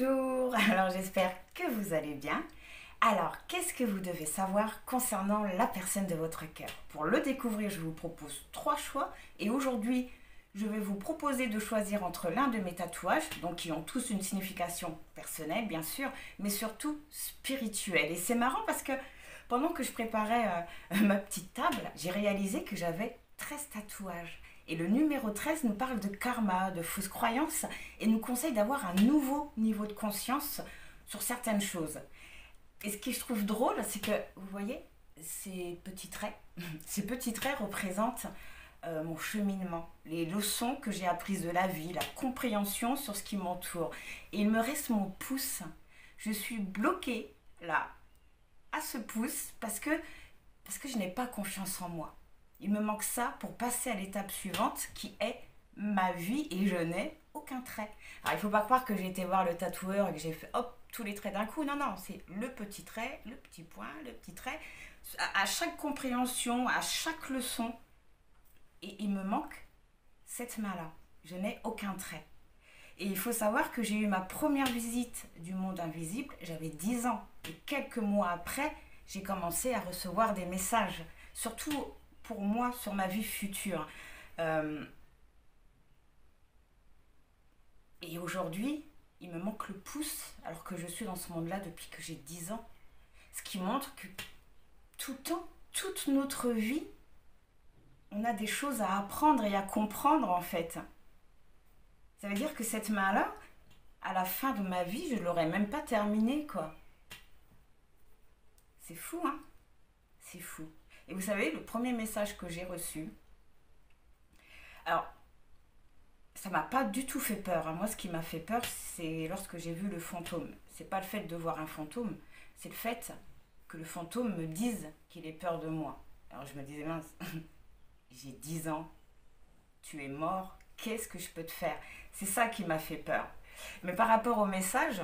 Bonjour, alors j'espère que vous allez bien. Alors, qu'est-ce que vous devez savoir concernant la personne de votre cœur? Pour le découvrir, je vous propose 3 choix et aujourd'hui, je vais vous proposer de choisir entre l'un de mes tatouages, donc qui ont tous une signification personnelle bien sûr, mais surtout spirituelle. Et c'est marrant parce que pendant que je préparais ma petite table, j'ai réalisé que j'avais 13 tatouages. Et le numéro 13 nous parle de karma, de fausses croyances et nous conseille d'avoir un nouveau niveau de conscience sur certaines choses. Et ce que je trouve drôle, c'est que, vous voyez, ces petits traits représentent mon cheminement, les leçons que j'ai apprises de la vie, la compréhension sur ce qui m'entoure. Et il me reste mon pouce. Je suis bloquée là, à ce pouce, parce que je n'ai pas confiance en moi. Il me manque ça pour passer à l'étape suivante qui est ma vie et je n'ai aucun trait. Alors il ne faut pas croire que j'ai été voir le tatoueur et que j'ai fait hop tous les traits d'un coup. Non, non, c'est le petit trait, le petit point, le petit trait. À chaque compréhension, à chaque leçon, et il me manque cette main-là. Je n'ai aucun trait. Et il faut savoir que j'ai eu ma première visite du monde invisible, j'avais 10 ans. Et quelques mois après, j'ai commencé à recevoir des messages. Surtout pour moi sur ma vie future. Et aujourd'hui, il me manque le pouce alors que je suis dans ce monde-là depuis que j'ai 10 ans. Ce qui montre que tout le temps, toute notre vie, on a des choses à apprendre et à comprendre en fait. Ça veut dire que cette main-là, à la fin de ma vie, je ne l'aurais même pas terminée quoi. C'est fou hein? C'est fou. Et vous savez, le premier message que j'ai reçu, alors, ça m'a pas du tout fait peur. Moi, ce qui m'a fait peur, c'est lorsque j'ai vu le fantôme. C'est pas le fait de voir un fantôme, c'est le fait que le fantôme me dise qu'il ait peur de moi. Alors, je me disais, mince, j'ai 10 ans, tu es mort, qu'est-ce que je peux te faire? C'est ça qui m'a fait peur. Mais par rapport au message,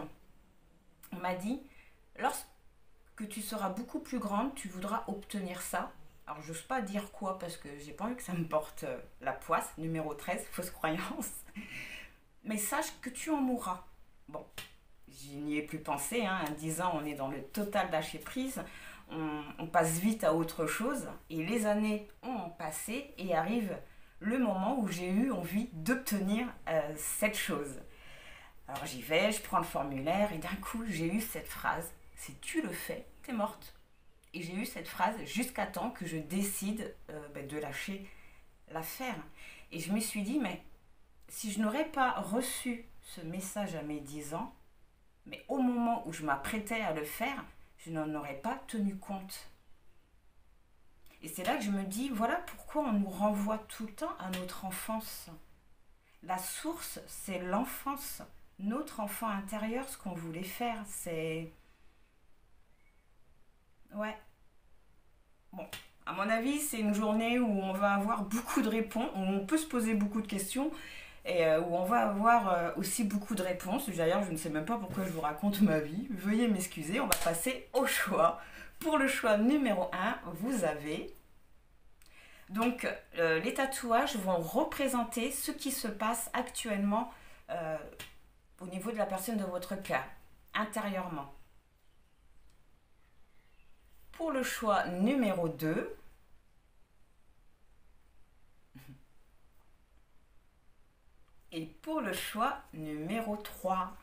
on m'a dit, lorsque tu seras beaucoup plus grande, tu voudras obtenir ça. Alors, j'ose pas dire quoi parce que j'ai pas envie que ça me porte la poisse. Numéro 13, fausse croyance. Mais sache que tu en mourras. Bon, je n'y ai plus pensé. Hein. À 10 ans, on est dans le total lâcher prise. On passe vite à autre chose. Et les années ont passé et arrive le moment où j'ai eu envie d'obtenir cette chose. Alors, j'y vais, je prends le formulaire et d'un coup, j'ai eu cette phrase. Si tu le fais, t'es morte. Et j'ai eu cette phrase jusqu'à temps que je décide de lâcher l'affaire. Et je me suis dit, mais si je n'aurais pas reçu ce message à mes 10 ans, mais au moment où je m'apprêtais à le faire, je n'en aurais pas tenu compte. Et c'est là que je me dis, voilà pourquoi on nous renvoie tout le temps à notre enfance. La source, c'est l'enfance. Notre enfant intérieur, ce qu'on voulait faire, c'est... Ouais. Bon, à mon avis, c'est une journée où on va avoir beaucoup de réponses, où on peut se poser beaucoup de questions et où on va avoir aussi beaucoup de réponses. D'ailleurs, je ne sais même pas pourquoi je vous raconte ma vie. Veuillez m'excuser, on va passer au choix. Pour le choix numéro 1, vous avez... Donc, les tatouages vont représenter ce qui se passe actuellement au niveau de la personne de votre cœur, intérieurement. Pour le choix numéro 2, et pour le choix numéro 3.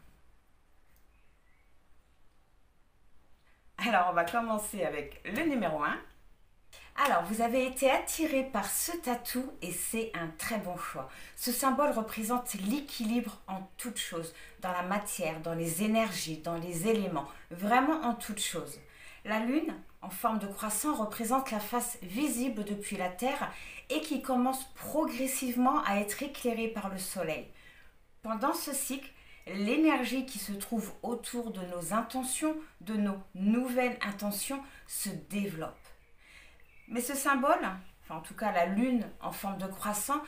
Alors, on va commencer avec le numéro 1. Alors, vous avez été attiré par ce tatou et c'est un très bon choix. Ce symbole représente l'équilibre en toutes choses, dans la matière, dans les énergies, dans les éléments, vraiment en toutes choses. La lune, en forme de croissant, représente la face visible depuis la Terre et qui commence progressivement à être éclairée par le soleil. Pendant ce cycle, l'énergie qui se trouve autour de nos intentions, de nos nouvelles intentions, se développe. Mais ce symbole, enfin en tout cas la lune en forme de croissant,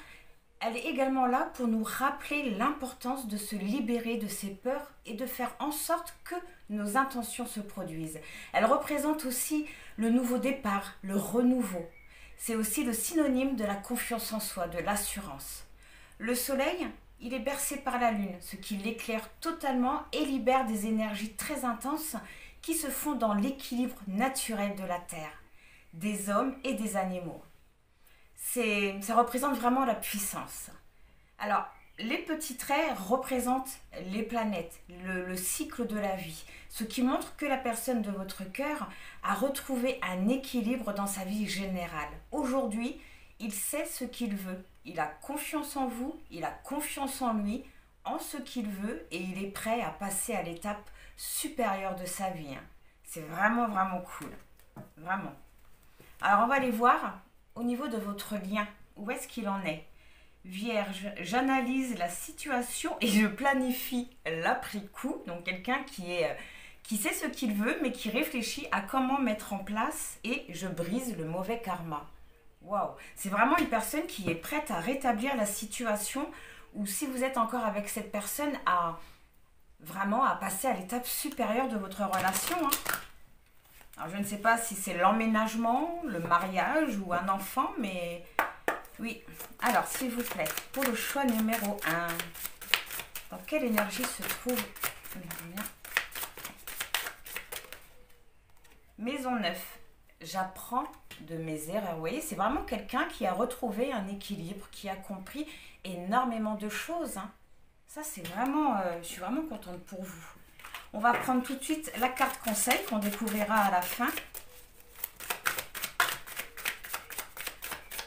elle est également là pour nous rappeler l'importance de se libérer de ses peurs et de faire en sorte que nos intentions se produisent. Elle représente aussi le nouveau départ, le renouveau. C'est aussi le synonyme de la confiance en soi, de l'assurance. Le soleil il est bercé par la lune, ce qui l'éclaire totalement et libère des énergies très intenses qui se font dans l'équilibre naturel de la Terre, des hommes et des animaux. Ça représente vraiment la puissance. Alors, les petits traits représentent les planètes, le cycle de la vie, ce qui montre que la personne de votre cœur a retrouvé un équilibre dans sa vie générale. Aujourd'hui, il sait ce qu'il veut, il a confiance en vous, il a confiance en lui, en ce qu'il veut et il est prêt à passer à l'étape supérieure de sa vie. C'est vraiment, vraiment cool. Vraiment. Alors, on va aller voir au niveau de votre lien. Où est-ce qu'il en est? Vierge, j'analyse la situation et je planifie l'après-coup. Donc quelqu'un qui sait ce qu'il veut, mais qui réfléchit à comment mettre en place et je brise le mauvais karma. Waouh, c'est vraiment une personne qui est prête à rétablir la situation ou si vous êtes encore avec cette personne à vraiment à passer à l'étape supérieure de votre relation. Alors je ne sais pas si c'est l'emménagement, le mariage ou un enfant, mais oui. Alors s'il vous plaît, pour le choix numéro 1, dans quelle énergie se trouve Maison 9, j'apprends de mes erreurs. Vous voyez, c'est vraiment quelqu'un qui a retrouvé un équilibre, qui a compris énormément de choses. Ça, c'est vraiment, je suis vraiment contente pour vous. On va prendre tout de suite la carte conseil qu'on découvrira à la fin.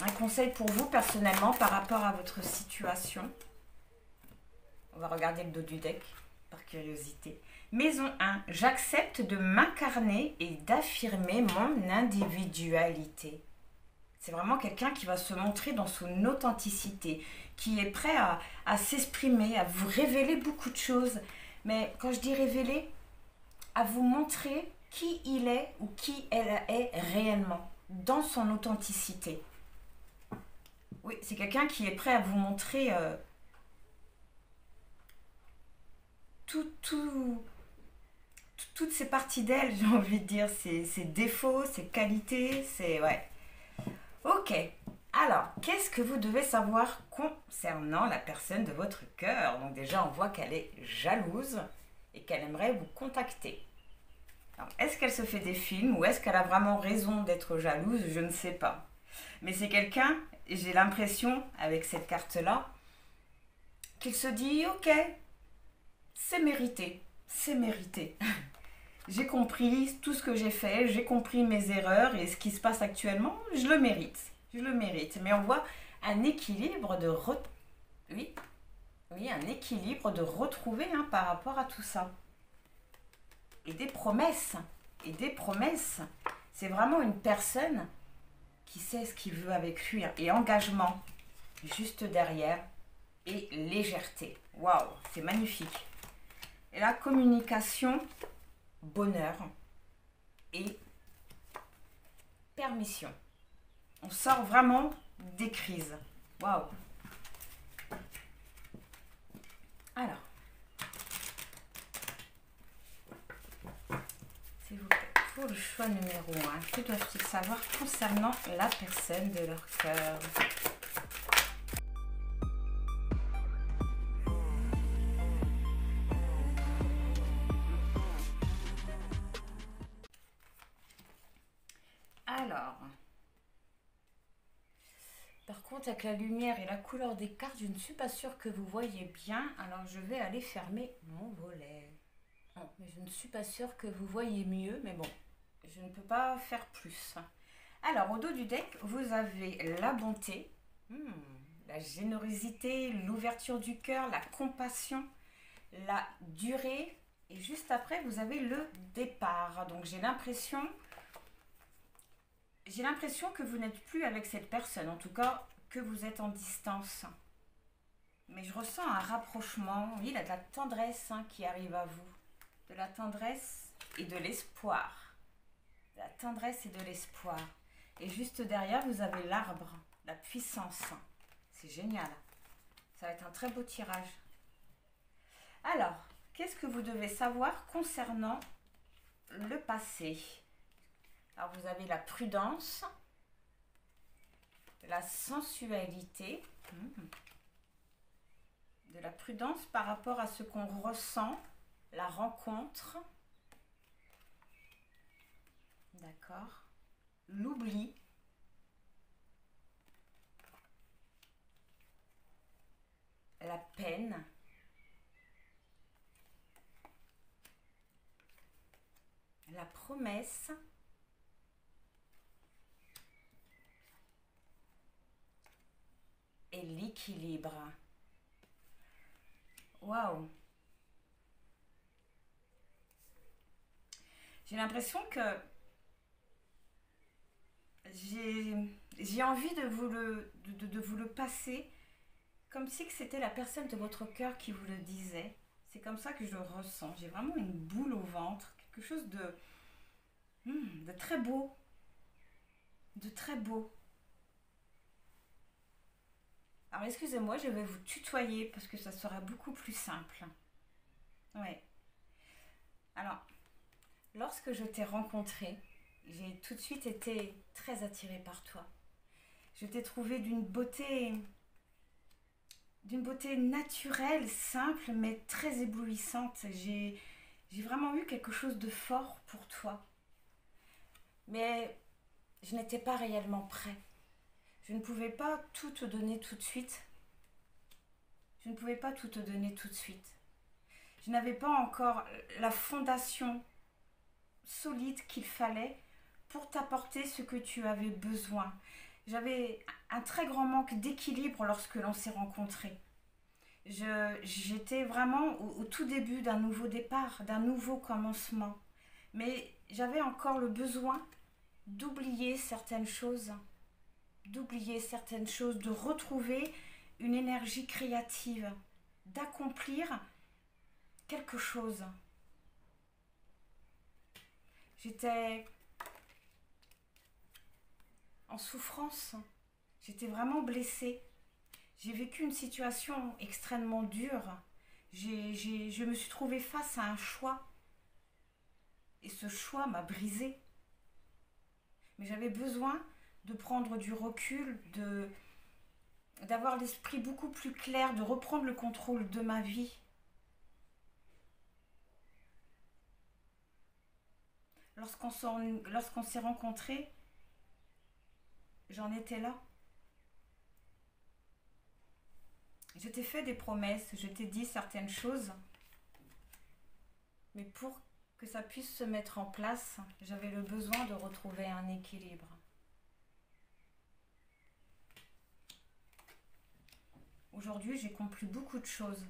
Un conseil pour vous personnellement par rapport à votre situation. On va regarder le dos du deck par curiosité. Maison 1, j'accepte de m'incarner et d'affirmer mon individualité. C'est vraiment quelqu'un qui va se montrer dans son authenticité, qui est prêt à s'exprimer, à vous révéler beaucoup de choses. Mais quand je dis révéler, à vous montrer qui il est ou qui elle est réellement, dans son authenticité. Oui, c'est quelqu'un qui est prêt à vous montrer toutes ces parties d'elle, j'ai envie de dire, ses défauts, ses qualités, ouais. Ok, alors, qu'est-ce que vous devez savoir concernant la personne de votre cœur? Donc déjà, on voit qu'elle est jalouse et qu'elle aimerait vous contacter. Alors, est-ce qu'elle se fait des films ou est-ce qu'elle a vraiment raison d'être jalouse? Je ne sais pas. Mais c'est quelqu'un, j'ai l'impression, avec cette carte-là, qu'il se dit, ok, c'est mérité, c'est mérité. J'ai compris tout ce que j'ai fait, j'ai compris mes erreurs et ce qui se passe actuellement, je le mérite. Je le mérite. Mais on voit un équilibre de un équilibre de retrouver par rapport à tout ça. Et des promesses. Et des promesses. C'est vraiment une personne qui sait ce qu'il veut avec lui. Et engagement, juste derrière. Et légèreté. Waouh, c'est magnifique. Et la communication, bonheur et permission. On sort vraiment des crises. Waouh. Alors, s'il vous plaît, pour le choix numéro 1, que doivent-ils savoir concernant la personne de leur cœur? Alors, par contre, avec la lumière et la couleur des cartes, je ne suis pas sûre que vous voyez bien. Alors, je vais aller fermer mon volet. Bon, mais je ne suis pas sûre que vous voyez mieux, mais bon, je ne peux pas faire plus. Alors, au dos du deck, vous avez la bonté, la générosité, l'ouverture du cœur, la compassion, la durée. Et juste après, vous avez le départ. Donc, j'ai l'impression que vous n'êtes plus avec cette personne, en tout cas que vous êtes en distance. Mais je ressens un rapprochement, oui, il y a de la tendresse qui arrive à vous. De la tendresse et de l'espoir. De la tendresse et de l'espoir. Et juste derrière, vous avez l'arbre, la puissance. C'est génial. Ça va être un très beau tirage. Alors, qu'est-ce que vous devez savoir concernant le passé? Alors, vous avez la prudence, la sensualité, De la prudence par rapport à ce qu'on ressent, la rencontre. D'accord. L'oubli. La peine. La promesse. Et l'équilibre. Waouh! J'ai l'impression que j'ai envie de vous le passer comme si que c'était la personne de votre cœur qui vous le disait. C'est comme ça que je le ressens. J'ai vraiment une boule au ventre, quelque chose de très beau, de très beau. Alors excusez-moi, je vais vous tutoyer parce que ça sera beaucoup plus simple. Ouais. Alors, lorsque je t'ai rencontré, j'ai tout de suite été très attirée par toi. Je t'ai trouvé d'une beauté naturelle, simple, mais très éblouissante. J'ai vraiment eu quelque chose de fort pour toi. Mais je n'étais pas réellement prêt. Je ne pouvais pas tout te donner tout de suite. Je ne pouvais pas tout te donner tout de suite. Je n'avais pas encore la fondation solide qu'il fallait pour t'apporter ce que tu avais besoin. J'avais un très grand manque d'équilibre lorsque l'on s'est rencontrés. J'étais vraiment au tout début d'un nouveau départ, d'un nouveau commencement. Mais j'avais encore le besoin d'oublier certaines choses, de retrouver une énergie créative, d'accomplir quelque chose. J'étais en souffrance, j'étais vraiment blessée. J'ai vécu une situation extrêmement dure. Je me suis trouvée face à un choix. Et ce choix m'a brisée. Mais j'avais besoin de prendre du recul, d'avoir l'esprit beaucoup plus clair, de reprendre le contrôle de ma vie. Lorsqu'on s'est rencontrés, j'en étais là. Je t'ai fait des promesses, je t'ai dit certaines choses, mais pour que ça puisse se mettre en place, j'avais le besoin de retrouver un équilibre. Aujourd'hui, j'ai compris beaucoup de choses.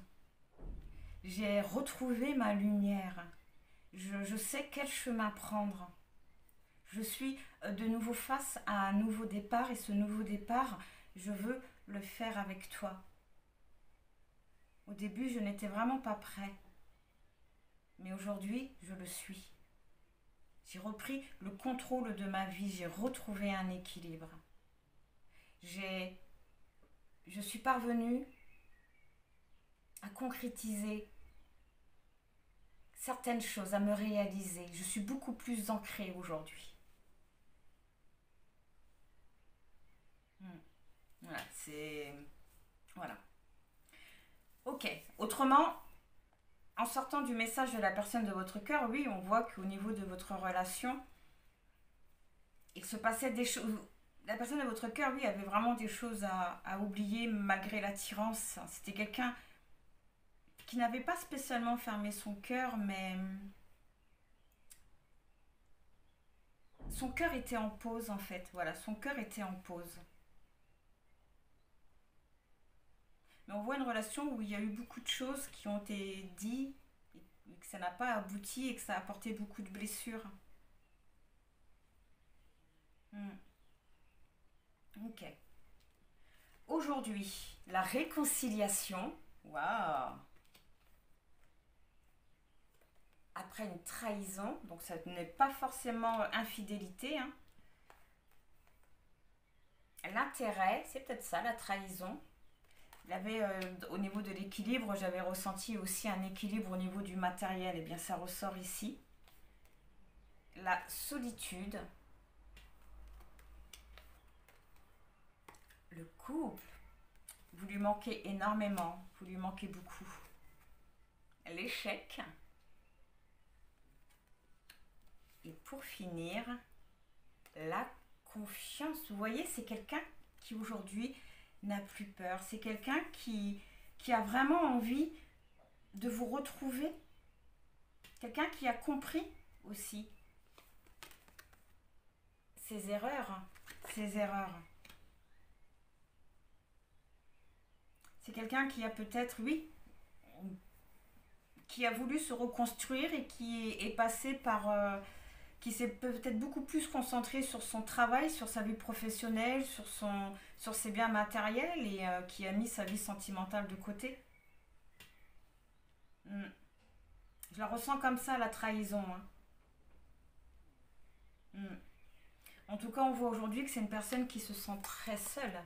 J'ai retrouvé ma lumière. Je sais quel chemin prendre. Je suis de nouveau face à un nouveau départ et ce nouveau départ, je veux le faire avec toi. Au début, je n'étais vraiment pas prêt. Mais aujourd'hui, je le suis. J'ai repris le contrôle de ma vie, j'ai retrouvé un équilibre. Je suis parvenue à concrétiser certaines choses, à me réaliser. Je suis beaucoup plus ancrée aujourd'hui. Voilà, c'est... Voilà. Ok. Autrement, en sortant du message de la personne de votre cœur, oui, on voit qu'au niveau de votre relation, il se passait des choses. La personne de votre cœur, oui, avait vraiment des choses à oublier malgré l'attirance. C'était quelqu'un qui n'avait pas spécialement fermé son cœur, mais son cœur était en pause en fait. Voilà, son cœur était en pause. Mais on voit une relation où il y a eu beaucoup de choses qui ont été dites et que ça n'a pas abouti et que ça a apporté beaucoup de blessures. Ok. Aujourd'hui, la réconciliation. Waouh! Après une trahison, donc ça n'est pas forcément infidélité, hein. L'intérêt, c'est peut-être ça, la trahison. Il y avait, au niveau de l'équilibre, j'avais ressenti aussi un équilibre au niveau du matériel, et bien ça ressort ici. La solitude, le couple. Vous lui manquez énormément, vous lui manquez beaucoup. L'échec. Et pour finir, la confiance. Vous voyez, c'est quelqu'un qui aujourd'hui n'a plus peur. C'est quelqu'un qui a vraiment envie de vous retrouver. Quelqu'un qui a compris aussi ses erreurs. Ses erreurs. C'est quelqu'un qui a peut-être, oui, qui a voulu se reconstruire et qui est passé par... qui s'est peut-être beaucoup plus concentré sur son travail, sur sa vie professionnelle, sur ses biens matériels et qui a mis sa vie sentimentale de côté. Je la ressens comme ça, la trahison. En tout cas, on voit aujourd'hui que c'est une personne qui se sent très seule.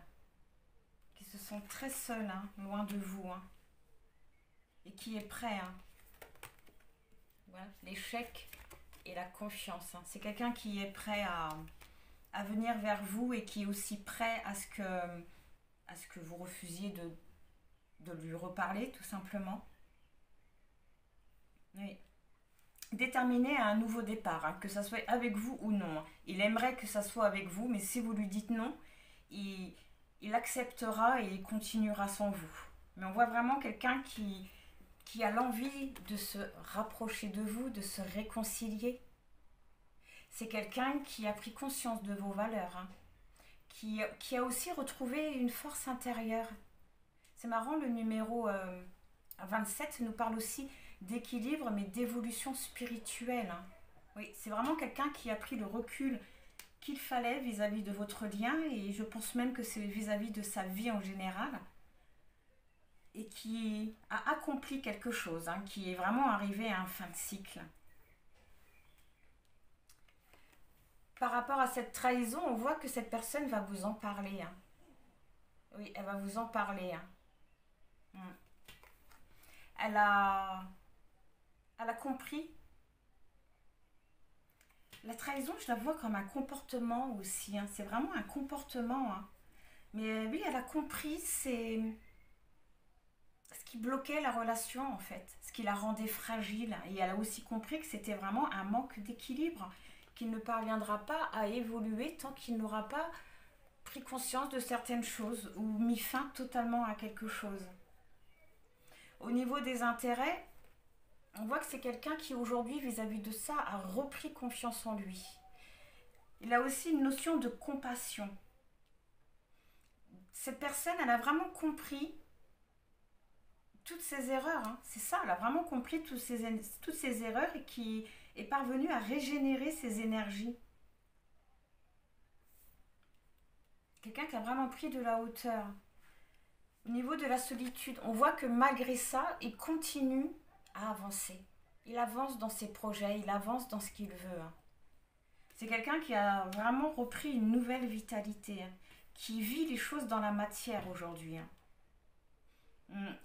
Qui se sent très seule, loin de vous. Et qui est prêt. Voilà, l'échec et la confiance. C'est quelqu'un qui est prêt à venir vers vous et qui est aussi prêt à ce que vous refusiez de lui reparler, tout simplement. Oui. Déterminé à un nouveau départ, que ça soit avec vous ou non. Il aimerait que ça soit avec vous, mais si vous lui dites non, il acceptera et il continuera sans vous. Mais on voit vraiment quelqu'un qui a l'envie de se rapprocher de vous, de se réconcilier. C'est quelqu'un qui a pris conscience de vos valeurs, qui a aussi retrouvé une force intérieure. C'est marrant, le numéro 27 nous parle aussi d'équilibre, mais d'évolution spirituelle. Oui, c'est vraiment quelqu'un qui a pris le recul qu'il fallait vis-à-vis de votre lien, et je pense même que c'est vis-à-vis de sa vie en général, et qui a accompli quelque chose, qui est vraiment arrivé à un fin de cycle. Par rapport à cette trahison, on voit que cette personne va vous en parler. Oui, elle va vous en parler. Elle a compris. La trahison, je la vois comme un comportement aussi. C'est vraiment un comportement. Mais oui, elle a compris, c'est ce qui bloquait la relation en fait, ce qui la rendait fragile. Et elle a aussi compris que c'était vraiment un manque d'équilibre, qu'il ne parviendra pas à évoluer tant qu'il n'aura pas pris conscience de certaines choses ou mis fin totalement à quelque chose. Au niveau des intérêts, on voit que c'est quelqu'un qui aujourd'hui, vis-à-vis de ça, a repris confiance en lui. Il a aussi une notion de compassion. Cette personne, elle a vraiment compris toutes ses erreurs. C'est ça, elle a vraiment compris toutes ses erreurs et qui est parvenue à régénérer ses énergies. Quelqu'un qui a vraiment pris de la hauteur. Au niveau de la solitude, on voit que malgré ça, il continue à avancer. Il avance dans ses projets, il avance dans ce qu'il veut. C'est quelqu'un qui a vraiment repris une nouvelle vitalité, qui vit les choses dans la matière aujourd'hui.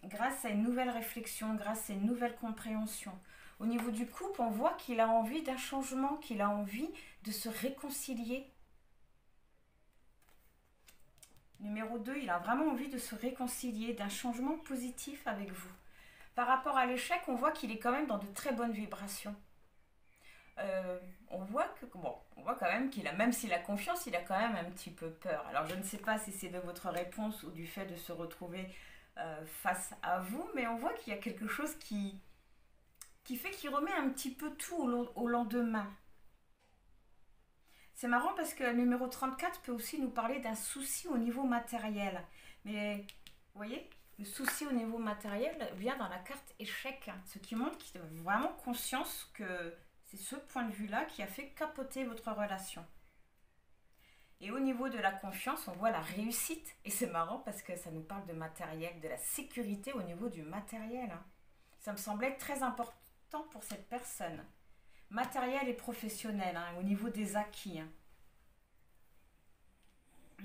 Grâce à une nouvelle réflexion, grâce à une nouvelle compréhension. Au niveau du couple, on voit qu'il a envie d'un changement, qu'il a envie de se réconcilier. Numéro 2, il a vraiment envie de se réconcilier, d'un changement positif avec vous. Par rapport à l'échec, on voit qu'il est quand même dans de très bonnes vibrations. On voit quand même qu'il a, même s'il a confiance, il a quand même un petit peu peur. Alors je ne sais pas si c'est de votre réponse ou du fait de se retrouver face à vous, mais on voit qu'il y a quelque chose qui fait qu'il remet un petit peu tout au lendemain. C'est marrant parce que le numéro 34 peut aussi nous parler d'un souci au niveau matériel. Mais, vous voyez, le souci au niveau matériel vient dans la carte échec. Ce qui montre qu'il a vraiment conscience que c'est ce point de vue-là qui a fait capoter votre relation. Et au niveau de la confiance, on voit la réussite. Et c'est marrant parce que ça nous parle de matériel, de la sécurité au niveau du matériel. Ça me semblait très important pour cette personne. Matériel et professionnel, au niveau des acquis.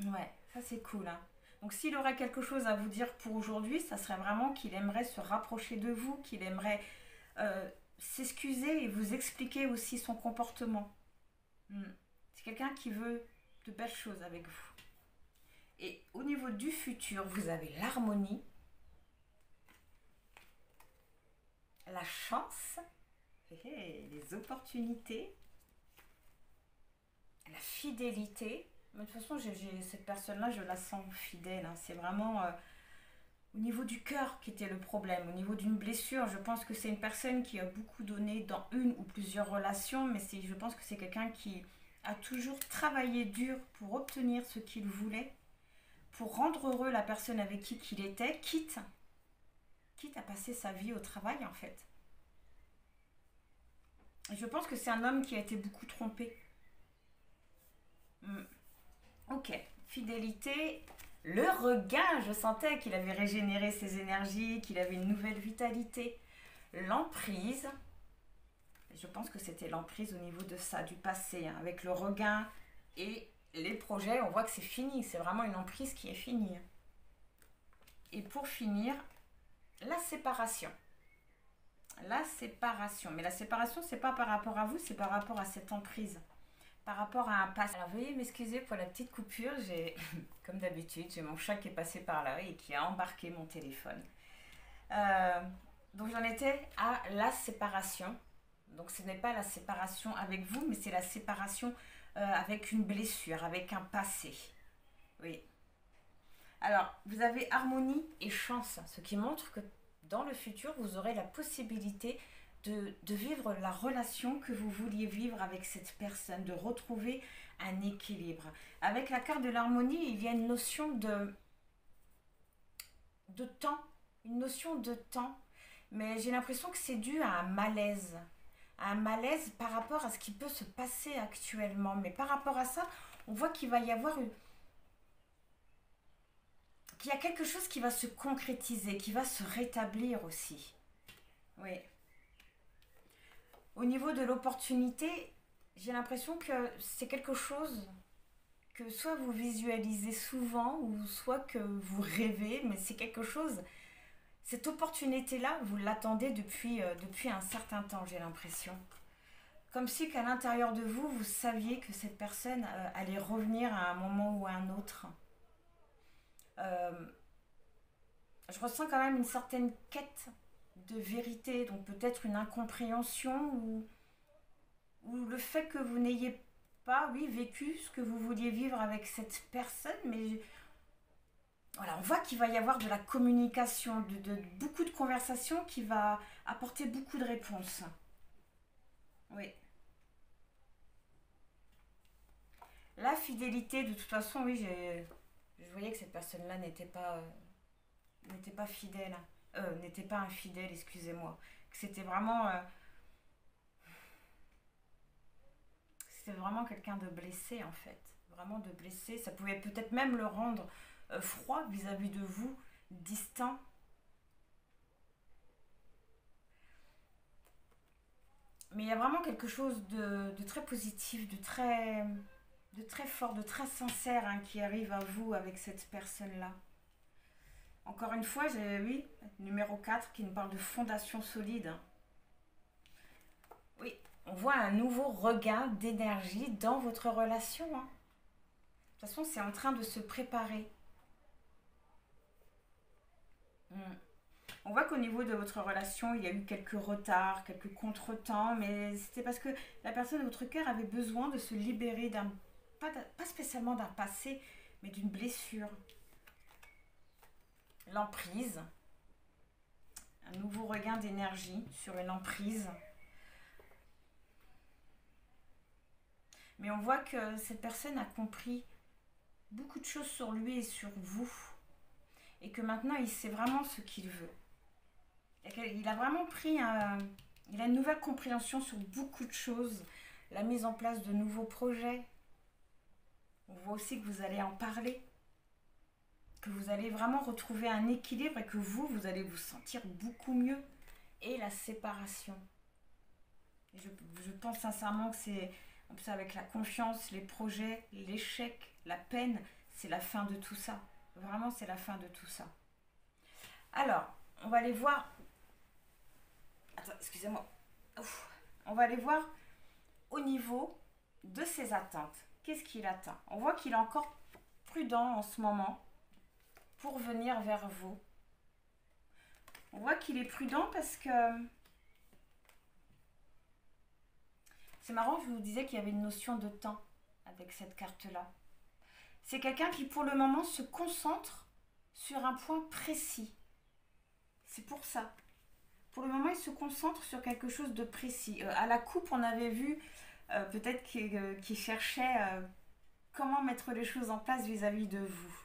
Ouais, ça c'est cool. Donc s'il aurait quelque chose à vous dire pour aujourd'hui, ça serait vraiment qu'il aimerait se rapprocher de vous, qu'il aimerait s'excuser et vous expliquer aussi son comportement. C'est quelqu'un qui veut de belles choses avec vous. Et au niveau du futur, vous avez l'harmonie, la chance, les opportunités, la fidélité. Mais de toute façon, cette personne-là, je la sens fidèle, hein. C'est vraiment au niveau du cœur qui était le problème. Au niveau d'une blessure, je pense que c'est une personne qui a beaucoup donné dans une ou plusieurs relations, mais je pense que c'est quelqu'un qui a toujours travaillé dur pour obtenir ce qu'il voulait, pour rendre heureux la personne avec qui il était, quitte à passer sa vie au travail en fait. Et je pense que c'est un homme qui a été beaucoup trompé. Ok, fidélité, le regain, je sentais qu'il avait régénéré ses énergies, qu'il avait une nouvelle vitalité. L'emprise, je pense que c'était l'emprise au niveau de ça, du passé, hein, avec le regain et les projets, on voit que c'est fini, c'est vraiment une emprise qui est finie. Et pour finir, la séparation. La séparation, mais la séparation, c'est pas par rapport à vous, c'est par rapport à cette emprise. Par rapport à un passé. Alors veuillez m'excuser pour la petite coupure, comme d'habitude, j'ai mon chat qui est passé par là et qui a embarqué mon téléphone. Donc j'en étais à la séparation. Donc ce n'est pas la séparation avec vous, mais c'est la séparation avec une blessure, avec un passé. Oui. Alors, vous avez harmonie et chance, ce qui montre que dans le futur, vous aurez la possibilité de vivre la relation que vous vouliez vivre avec cette personne, de retrouver un équilibre. Avec la carte de l'harmonie, il y a une notion de temps, une notion de temps, mais j'ai l'impression que c'est dû à un malaise par rapport à ce qui peut se passer actuellement. Mais par rapport à ça, on voit qu'il va y avoir qu'il y a quelque chose qui va se concrétiser, qui va se rétablir aussi. Oui. Au niveau de l'opportunité, j'ai l'impression que c'est quelque chose que soit vous visualisez souvent ou soit que vous rêvez, mais c'est quelque chose, cette opportunité-là, vous l'attendez depuis un certain temps, j'ai l'impression. Comme si qu'à l'intérieur de vous, vous saviez que cette personne allait revenir à un moment ou à un autre. Je ressens quand même une certaine quête de vérité, donc peut-être une incompréhension ou le fait que vous n'ayez pas, oui, vécu ce que vous vouliez vivre avec cette personne, mais voilà, on voit qu'il va y avoir de la communication, beaucoup de conversations qui va apporter beaucoup de réponses. Oui. La fidélité, de toute façon, oui, je voyais que cette personne-là n'était pas fidèle, n'était pas infidèle, excusez-moi. Que c'était vraiment quelqu'un de blessé en fait, vraiment de blessé. Ça pouvait peut-être même le rendre froid vis-à-vis de vous, distant. Mais il y a vraiment quelque chose de très positif, de très fort, de très sincère hein, qui arrive à vous avec cette personne-là. Encore une fois, j'ai, oui, numéro 4 qui nous parle de fondation solide. Oui, on voit un nouveau regain d'énergie dans votre relation. Hein. De toute façon, c'est en train de se préparer. On voit qu'au niveau de votre relation, il y a eu quelques retards, quelques contretemps, mais c'était parce que la personne de votre cœur avait besoin de se libérer pas spécialement d'un passé, mais d'une blessure. L'emprise, un nouveau regain d'énergie sur une emprise. Mais on voit que cette personne a compris beaucoup de choses sur lui et sur vous. Et que maintenant, il sait vraiment ce qu'il veut. Il a vraiment il a une nouvelle compréhension sur beaucoup de choses. La mise en place de nouveaux projets. On voit aussi que vous allez en parler. Que vous allez vraiment retrouver un équilibre et que vous allez vous sentir beaucoup mieux. Et la séparation. Et je pense sincèrement que c'est avec la confiance, les projets, l'échec, la peine, c'est la fin de tout ça. Vraiment, c'est la fin de tout ça. Alors, on va aller voir... Attends, excusez-moi. On va aller voir au niveau de ses attentes. Qu'est-ce qu'il attend? On voit qu'il a encore prudent en ce moment pour venir vers vous. On voit qu'il est prudent parce que... C'est marrant, je vous disais qu'il y avait une notion de temps avec cette carte-là. C'est quelqu'un qui, pour le moment, se concentre sur un point précis. C'est pour ça. Pour le moment, il se concentre sur quelque chose de précis. À la coupe, on avait vu peut-être qu'il cherchait comment mettre les choses en place vis-à-vis de vous.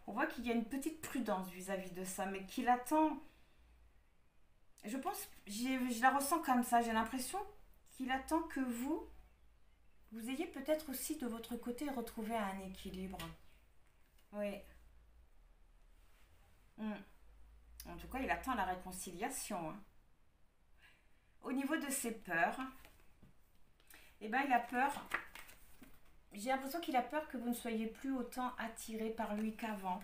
On voit qu'il y a une petite prudence vis-à-vis de ça, mais qu'il attend... Je pense, je la ressens comme ça. J'ai l'impression qu'il attend que vous ayez peut-être aussi de votre côté retrouvé un équilibre. Oui. Mm. En tout cas, il attend la réconciliation. Hein. Au niveau de ses peurs, eh ben, il a peur. J'ai l'impression qu'il a peur que vous ne soyez plus autant attiré par lui qu'avant.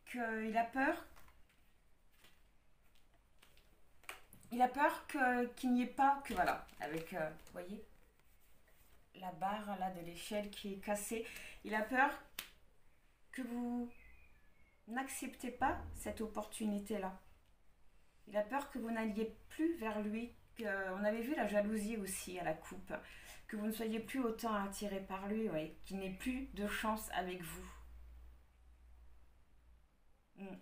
Qu'il a peur. Il a peur qu'il n'y ait pas que voilà, avec, vous voyez, la barre là de l'échelle qui est cassée. Il a peur que vous n'acceptez pas cette opportunité-là. Il a peur que vous n'alliez plus vers lui. On avait vu la jalousie aussi à la coupe. Que vous ne soyez plus autant attiré par lui, ouais, qu'il n'ait plus de chance avec vous.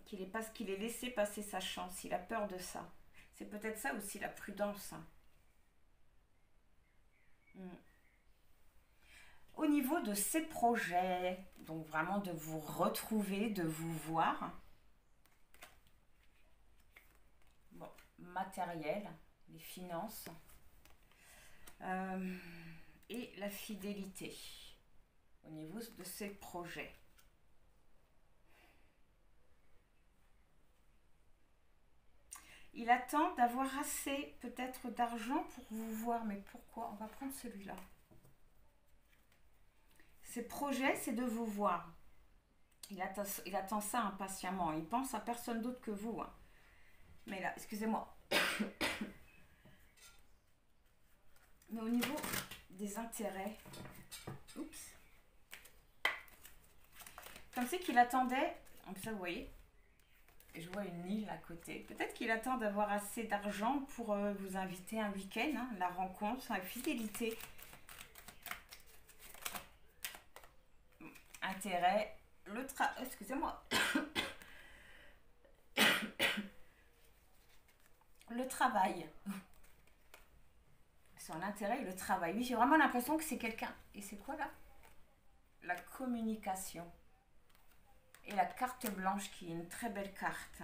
Qu'il ait laissé passer sa chance. Il a peur de ça. C'est peut-être ça aussi la prudence. Au niveau de ses projets, donc vraiment de vous retrouver, de vous voir. Bon, matériel, les finances et la fidélité au niveau de ses projets. Il attend d'avoir assez peut-être d'argent pour vous voir, mais pourquoi? On va prendre celui-là. Ses projets, c'est de vous voir. Il attend ça impatiemment. Il pense à personne d'autre que vous. Hein. Mais là, excusez-moi. Mais au niveau des intérêts, oups, comme c'est qu'il attendait, comme ça vous voyez, je vois une île à côté. Peut-être qu'il attend d'avoir assez d'argent pour vous inviter un week-end, hein, la rencontre, la fidélité. Intérêt, excusez-moi. Le travail. Son intérêt et le travail. Oui, j'ai vraiment l'impression que c'est quelqu'un. Et c'est quoi là? La communication. Et la carte blanche qui est une très belle carte.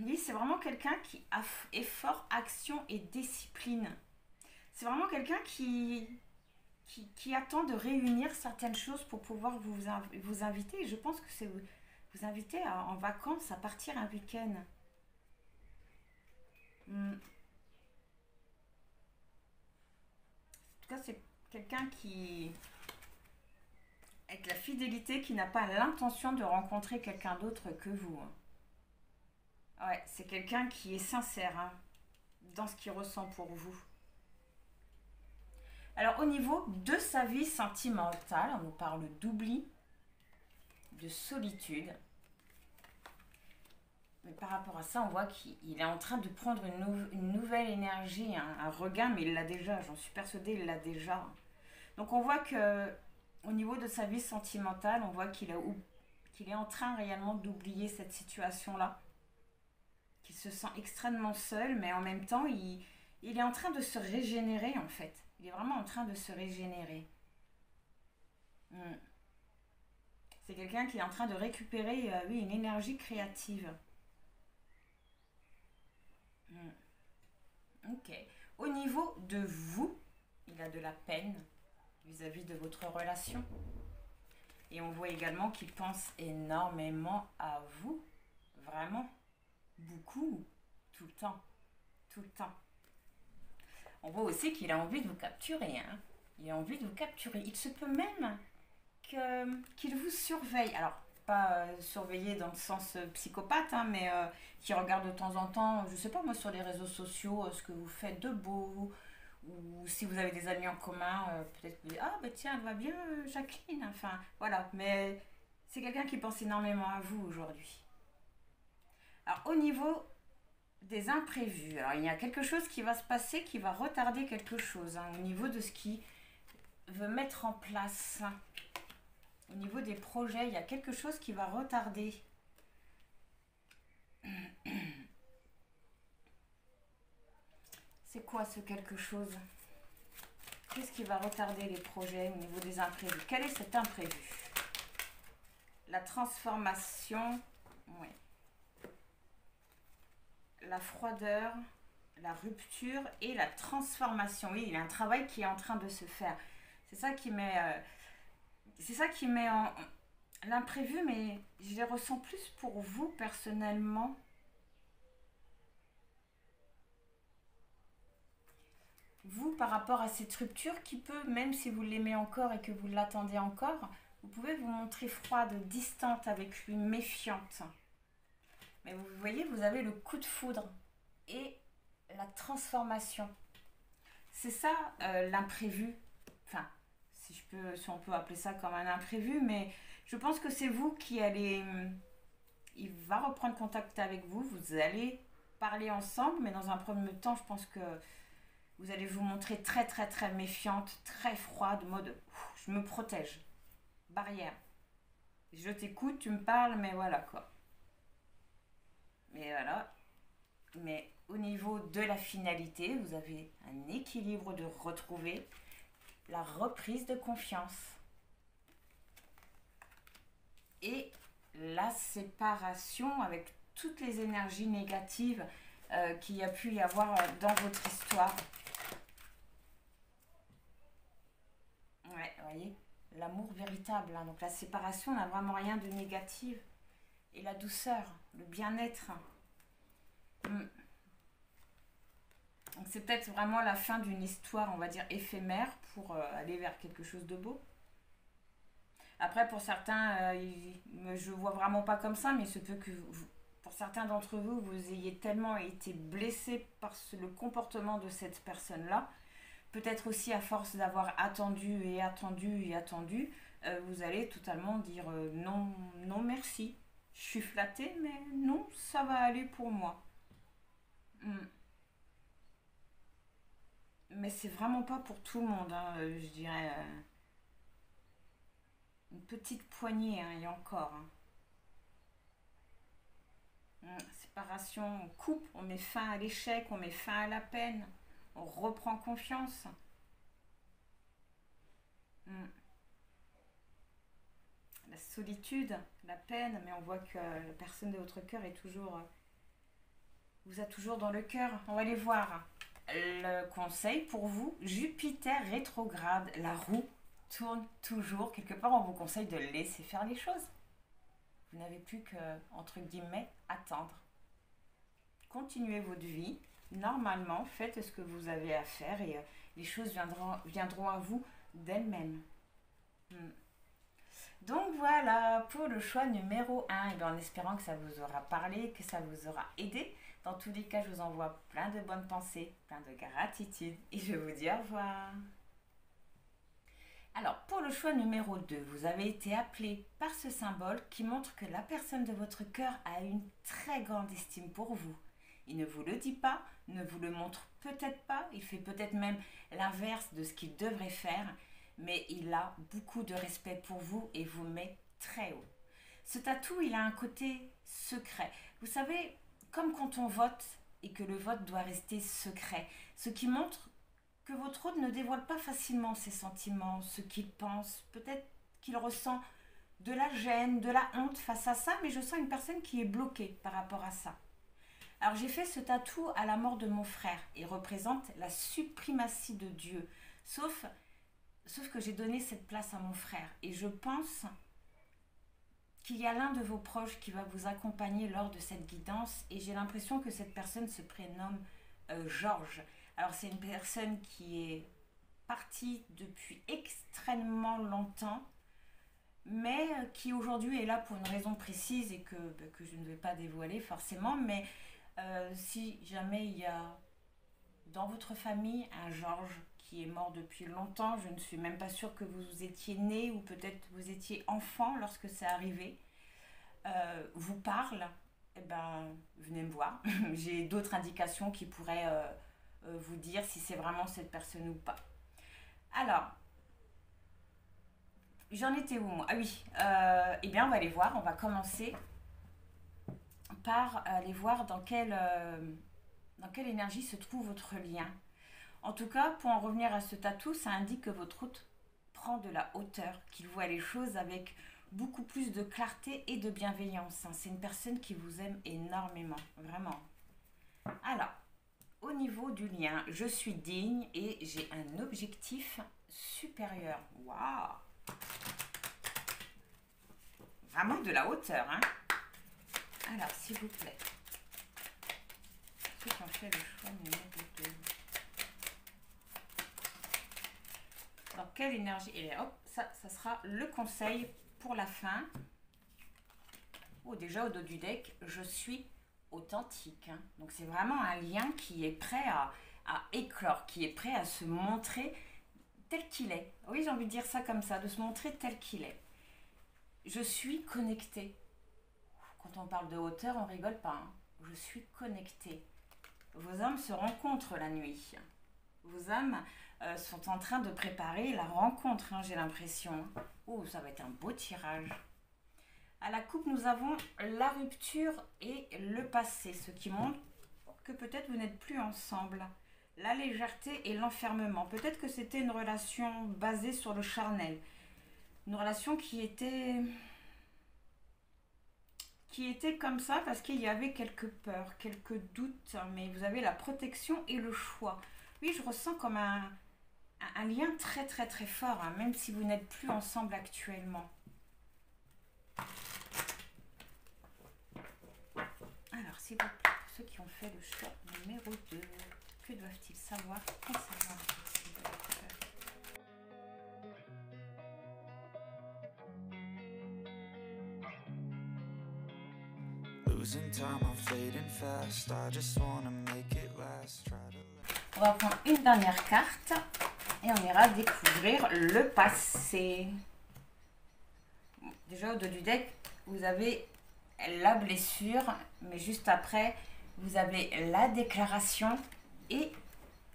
Oui, c'est vraiment quelqu'un qui a effort, action et discipline. C'est vraiment quelqu'un qui attend de réunir certaines choses pour pouvoir vous inviter. Et je pense que c'est vous inviter en vacances, à partir un week-end. En tout cas, c'est quelqu'un qui... avec la fidélité, qui n'a pas l'intention de rencontrer quelqu'un d'autre que vous. Ouais, c'est quelqu'un qui est sincère hein, dans ce qu'il ressent pour vous. Alors, au niveau de sa vie sentimentale, on nous parle d'oubli, de solitude. Mais par rapport à ça, on voit qu'il est en train de prendre une nouvelle énergie, hein, un regain, mais il l'a déjà, j'en suis persuadée, il l'a déjà. Donc, on voit que au niveau de sa vie sentimentale, on voit qu'il est en train réellement d'oublier cette situation-là. Qu'il se sent extrêmement seul, mais en même temps, il est en train de se régénérer, en fait. Il est vraiment en train de se régénérer. C'est quelqu'un qui est en train de récupérer oui, une énergie créative. Ok. Au niveau de vous, il a de la peine vis-à-vis de votre relation. Et on voit également qu'il pense énormément à vous. Vraiment. Beaucoup. Tout le temps. Tout le temps. On voit aussi qu'il a envie de vous capturer. Hein. Il a envie de vous capturer. Il se peut même qu'il vous surveille. Alors, pas surveiller dans le sens psychopathe, hein, mais qu'il regarde de temps en temps, je sais pas moi, sur les réseaux sociaux, ce que vous faites de beau, ou ou si vous avez des amis en commun, peut-être vous dites ah bah tiens, elle va bien, Jacqueline. Enfin voilà, mais c'est quelqu'un qui pense énormément à vous aujourd'hui. Alors au niveau des imprévus, alors il y a quelque chose qui va se passer qui va retarder quelque chose hein, au niveau de ce qui veut mettre en place. Au niveau des projets, il y a quelque chose qui va retarder. C'est quoi ce quelque chose? Qu'est-ce qui va retarder les projets au niveau des imprévus? Quel est cet imprévu? La transformation, oui. La froideur, la rupture et la transformation. Oui, il y a un travail qui est en train de se faire. C'est ça qui met, en l'imprévu, mais je les ressens plus pour vous personnellement. Vous, par rapport à cette rupture qui peut, même si vous l'aimez encore et que vous l'attendez encore, vous pouvez vous montrer froide, distante avec lui, méfiante. Mais vous voyez, vous avez le coup de foudre et la transformation. C'est ça l'imprévu. Enfin, si on peut appeler ça comme un imprévu, mais je pense que c'est vous qui allez. Il va reprendre contact avec vous, vous allez parler ensemble, mais dans un premier temps, je pense que vous allez vous montrer très très très méfiante, très froide, mode je me protège. Barrière. Je t'écoute, tu me parles, mais voilà quoi. Mais voilà. Mais au niveau de la finalité, vous avez un équilibre de retrouver la reprise de confiance et la séparation avec toutes les énergies négatives qu'il y a pu y avoir dans votre histoire. Ouais, vous voyez, l'amour véritable. Hein. Donc la séparation n'a vraiment rien de négatif. Et la douceur, le bien-être. Donc c'est peut-être vraiment la fin d'une histoire, on va dire, éphémère pour aller vers quelque chose de beau. Après, pour certains, je vois vraiment pas comme ça, mais il se peut que pour certains d'entre vous, vous ayez tellement été blessés par le comportement de cette personne-là. Peut-être aussi à force d'avoir attendu et attendu et attendu, vous allez totalement dire non, non merci. Je suis flattée, mais non, ça va aller pour moi. Hmm. Mais c'est vraiment pas pour tout le monde, hein, je dirais. Une petite poignée, hein, et encore. Hein. Séparation, on coupe, on met fin à l'échec, on met fin à la peine, on reprend confiance. Hmm. La solitude, la peine, mais on voit que la personne de votre cœur est toujours, vous a toujours dans le cœur. On va aller voir. Le conseil pour vous, Jupiter rétrograde, la roue tourne toujours. Quelque part, on vous conseille de laisser faire les choses. Vous n'avez plus que, entre guillemets, attendre. Continuez votre vie. Normalement, faites ce que vous avez à faire et les choses viendront à vous d'elles-mêmes. Donc voilà, pour le choix numéro 1, et bien en espérant que ça vous aura parlé, que ça vous aura aidé. Dans tous les cas, je vous envoie plein de bonnes pensées, plein de gratitude et je vous dis au revoir. Alors, pour le choix numéro 2, vous avez été appelé par ce symbole qui montre que la personne de votre cœur a une très grande estime pour vous. Il ne vous le dit pas, ne vous le montre peut-être pas, il fait peut-être même l'inverse de ce qu'il devrait faire, mais il a beaucoup de respect pour vous et vous met très haut. Ce tatou, il a un côté secret. Vous savez, comme quand on vote et que le vote doit rester secret, ce qui montre que votre hôte ne dévoile pas facilement ses sentiments, ce qu'il pense, peut-être qu'il ressent de la gêne, de la honte face à ça, mais je sens une personne qui est bloquée par rapport à ça. Alors j'ai fait ce tatou à la mort de mon frère et représente la suprématie de Dieu, sauf que j'ai donné cette place à mon frère et je pense qu'il y a l'un de vos proches qui va vous accompagner lors de cette guidance et j'ai l'impression que cette personne se prénomme Georges. Alors c'est une personne qui est partie depuis extrêmement longtemps, mais qui aujourd'hui est là pour une raison précise et que je ne vais pas dévoiler forcément, mais si jamais il y a dans votre famille un Georges qui est mort depuis longtemps. Je ne suis même pas sûre que vous étiez né ou peut-être vous étiez enfant lorsque c'est arrivé. Vous parle, eh ben, venez me voir. J'ai d'autres indications qui pourraient vous dire si c'est vraiment cette personne ou pas. Alors, j'en étais où moi? Ah oui, eh bien on va aller voir, on va commencer par aller voir dans quelle énergie se trouve votre lien. En tout cas, pour en revenir à ce tatou, ça indique que votre hôte prend de la hauteur, qu'il voit les choses avec beaucoup plus de clarté et de bienveillance. C'est une personne qui vous aime énormément, vraiment. Alors, au niveau du lien, je suis digne et j'ai un objectif supérieur. Waouh! Vraiment de la hauteur, hein? Alors, s'il vous plaît, ceux qui ont fait le choix numéro 2. Dans quelle énergie? Et hop, ça sera le conseil pour la fin. Oh, déjà au dos du deck, je suis authentique. Hein. Donc c'est vraiment un lien qui est prêt à éclore, qui est prêt à se montrer tel qu'il est. Oui, j'ai envie de dire ça comme ça, de se montrer tel qu'il est. Je suis connectée. Quand on parle de hauteur, on rigole pas. Hein. Je suis connectée. Vos âmes se rencontrent la nuit. Vos âmes sont en train de préparer la rencontre, hein, j'ai l'impression. Oh, ça va être un beau tirage. À la coupe, nous avons la rupture et le passé, ce qui montre que peut-être vous n'êtes plus ensemble. La légèreté et l'enfermement. Peut-être que c'était une relation basée sur le charnel. Une relation qui était comme ça parce qu'il y avait quelques peurs, quelques doutes, mais vous avez la protection et le choix. Oui, je ressens comme un lien très très très fort, hein, même si vous n'êtes plus ensemble actuellement. Alors, s'il vous plaît, pour ceux qui ont fait le choix numéro 2, que doivent-ils savoir concernant la On va prendre une dernière carte et on ira découvrir le passé. Bon, déjà au dos du deck, vous avez la blessure, mais juste après, vous avez la déclaration et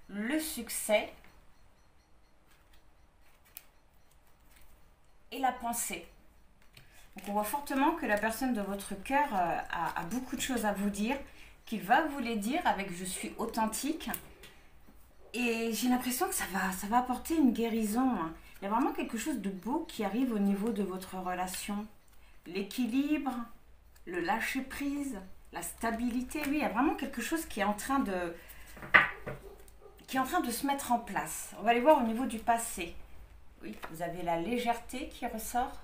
le succès et la pensée. Donc on voit fortement que la personne de votre cœur a beaucoup de choses à vous dire, qu'il va vous les dire avec « je suis authentique ». Et j'ai l'impression que ça va apporter une guérison. Il y a vraiment quelque chose de beau qui arrive au niveau de votre relation. L'équilibre, le lâcher-prise, la stabilité. Oui, il y a vraiment quelque chose qui est en train de se mettre en place. On va aller voir au niveau du passé. Oui, vous avez la légèreté qui ressort.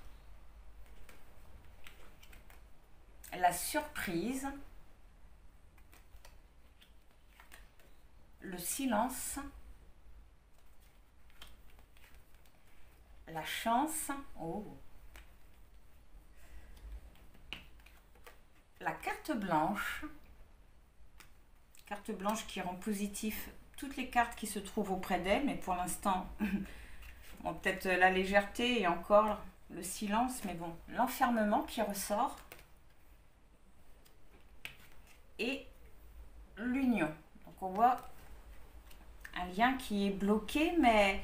La surprise. Le silence. La chance. Oh. La carte blanche. Carte blanche qui rend positif toutes les cartes qui se trouvent auprès d'elle, mais pour l'instant, bon, peut-être la légèreté et encore le silence, mais bon, l'enfermement qui ressort. Et l'union. Donc on voit un lien qui est bloqué, mais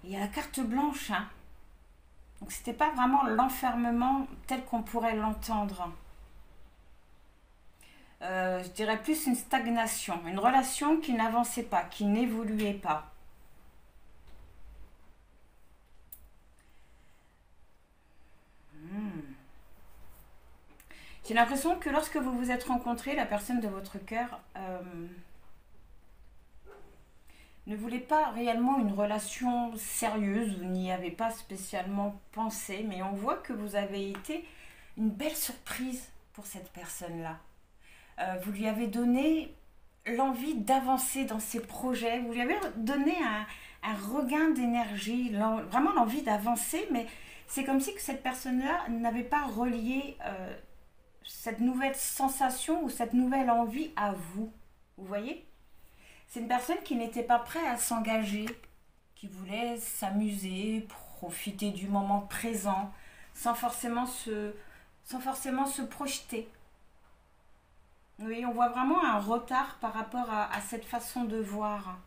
il y a la carte blanche. Hein. Donc c'était pas vraiment l'enfermement tel qu'on pourrait l'entendre. Je dirais plus une stagnation, une relation qui n'avançait pas, qui n'évoluait pas. J'ai l'impression que lorsque vous vous êtes rencontrés, la personne de votre cœur ne voulait pas réellement une relation sérieuse, vous n'y avez pas spécialement pensé, mais on voit que vous avez été une belle surprise pour cette personne-là. Vous lui avez donné l'envie d'avancer dans ses projets, vous lui avez donné un regain d'énergie, vraiment l'envie d'avancer, mais c'est comme si que cette personne-là n'avait pas relié cette nouvelle sensation ou cette nouvelle envie à vous. Vous voyez? C'est une personne qui n'était pas prête à s'engager, qui voulait s'amuser, profiter du moment présent, sans forcément se projeter. Oui, on voit vraiment un retard par rapport à cette façon de voir.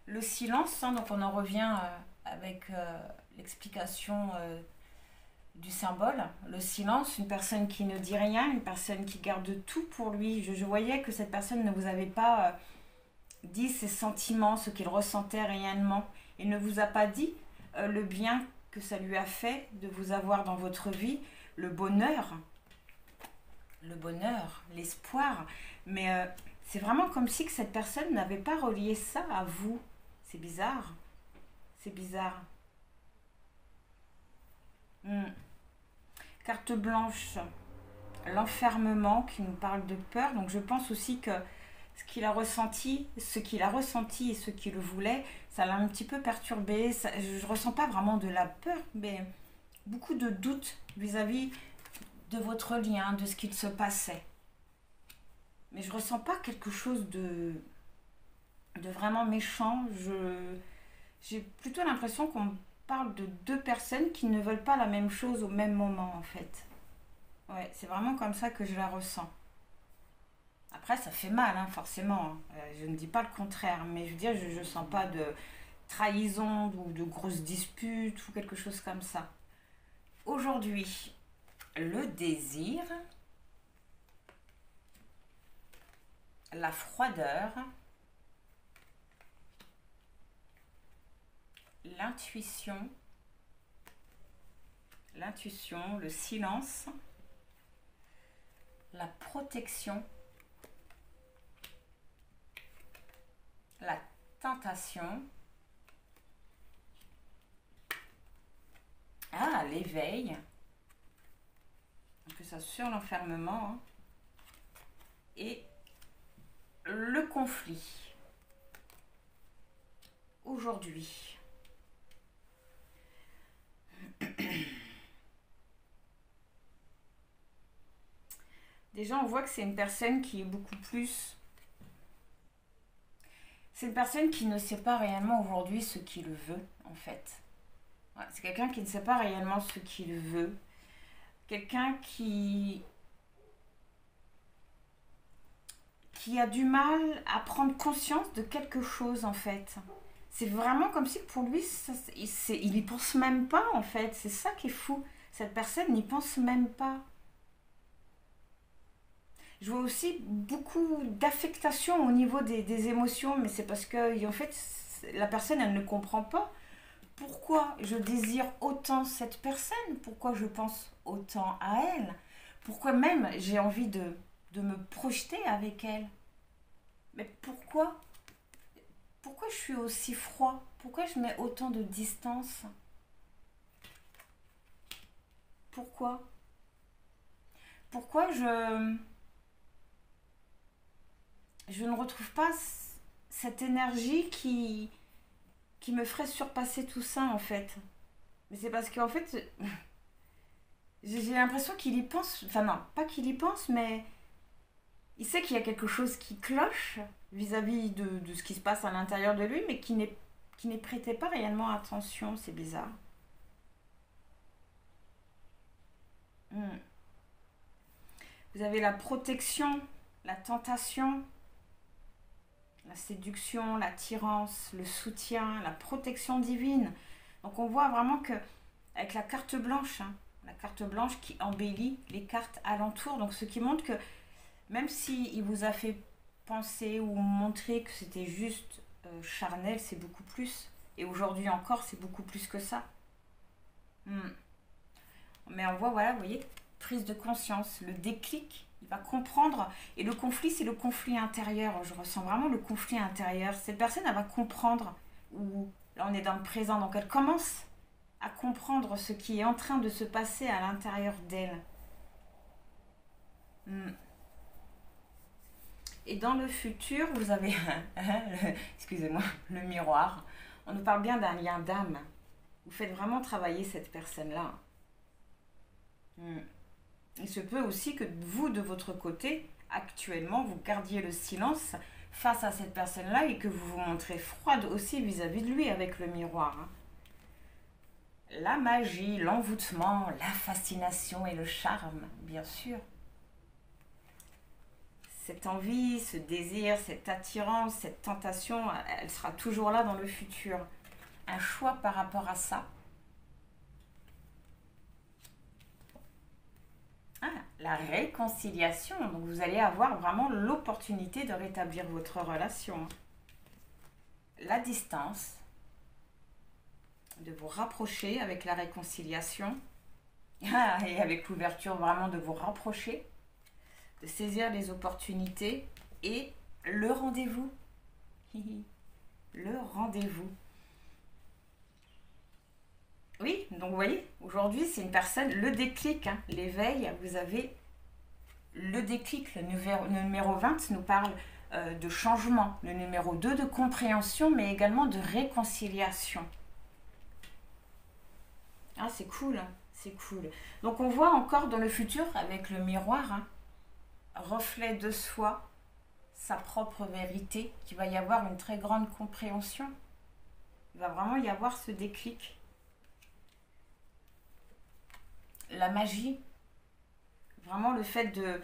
Le silence, hein, donc on en revient avec l'explication du symbole. Le silence, une personne qui ne dit rien, une personne qui garde tout pour lui. Je voyais que cette personne ne vous avait pas dit ses sentiments, ce qu'il ressentait réellement. Il ne vous a pas dit le bien que ça lui a fait de vous avoir dans votre vie, le bonheur, l'espoir. Mais c'est vraiment comme si que cette personne n'avait pas relié ça à vous. C'est bizarre. C'est bizarre. Hmm. Carte blanche, l'enfermement qui nous parle de peur. Donc je pense aussi que ce qu'il a ressenti et ce qu'il voulait, ça l'a un petit peu perturbé. Je ne ressens pas vraiment de la peur, mais beaucoup de doutes vis-à-vis de votre lien, de ce qu'il se passait. Mais je ne ressens pas quelque chose de vraiment méchant. J'ai plutôt l'impression qu'on parle de deux personnes qui ne veulent pas la même chose au même moment, en fait. Ouais, c'est vraiment comme ça que je la ressens. Après, ça fait mal, hein, forcément. Hein. Je ne dis pas le contraire, mais je veux dire, je ne sens pas de trahison ou de grosses disputes ou quelque chose comme ça. Aujourd'hui, le désir, la froideur, l'intuition, le silence, la protection, la tentation, l'éveil, que ça sur l'enfermement, hein, et le conflit. Aujourd'hui, déjà on voit que c'est une personne qui est beaucoup plus... C'est une personne qui ne sait pas réellement aujourd'hui ce qu'il veut, en fait. Ouais, c'est quelqu'un qui ne sait pas réellement ce qu'il veut. Quelqu'un qui a du mal à prendre conscience de quelque chose, en fait. C'est vraiment comme si pour lui, il n'y pense même pas, en fait. C'est ça qui est fou. Cette personne n'y pense même pas. Je vois aussi beaucoup d'affectation au niveau des émotions, mais c'est parce que, en fait, la personne, elle ne comprend pas pourquoi je désire autant cette personne, pourquoi je pense autant à elle, pourquoi même j'ai envie de me projeter avec elle. Mais pourquoi je suis aussi froid? Pourquoi je mets autant de distance? Pourquoi? Pourquoi je ne retrouve pas cette énergie qui me ferait surpasser tout ça, en fait? Mais c'est parce qu'en fait, j'ai l'impression qu'il y pense, enfin non, pas qu'il y pense, mais il sait qu'il y a quelque chose qui cloche vis-à-vis de ce qui se passe à l'intérieur de lui, mais qui n'est prêtait pas réellement attention. C'est bizarre. Hmm. Vous avez la protection, la tentation, la séduction, l'attirance, le soutien, la protection divine. Donc on voit vraiment que avec la carte blanche, hein, la carte blanche qui embellit les cartes alentour, donc ce qui montre que même si il vous a fait penser ou montrer que c'était juste charnel, c'est beaucoup plus. Et aujourd'hui encore, c'est beaucoup plus que ça. Hmm. Mais on voit, voilà, vous voyez, prise de conscience, le déclic, il va comprendre. Et le conflit, c'est le conflit intérieur. Je ressens vraiment le conflit intérieur. Cette personne, elle va comprendre. Ou là, on est dans le présent, donc elle commence à comprendre ce qui est en train de se passer à l'intérieur d'elle. Hmm. Et dans le futur, vous avez, excusez-moi, le miroir. On nous parle bien d'un lien d'âme. Vous faites vraiment travailler cette personne-là. Il se peut aussi que vous, de votre côté, actuellement, vous gardiez le silence face à cette personne-là et que vous vous montrez froide aussi vis-à-vis de lui avec le miroir. Hein. La magie, l'envoûtement, la fascination et le charme, bien sûr. Cette envie, ce désir, cette attirance, cette tentation, elle sera toujours là dans le futur. Un choix par rapport à ça. Ah, la réconciliation. Donc vous allez avoir vraiment l'opportunité de rétablir votre relation. La distance. De vous rapprocher avec la réconciliation. Et avec l'ouverture vraiment de vous rapprocher. De saisir les opportunités. Et le rendez-vous. Le rendez-vous. Oui, donc vous voyez, aujourd'hui c'est une personne, le déclic, hein, l'éveil, vous avez le déclic, le numéro 20 nous parle de changement, le numéro 2 de compréhension, mais également de réconciliation. Ah, c'est cool, hein, c'est cool. Donc on voit encore dans le futur, avec le miroir, hein, reflet de soi, sa propre vérité, qu'il va y avoir une très grande compréhension. Il va vraiment y avoir ce déclic. La magie, vraiment le fait de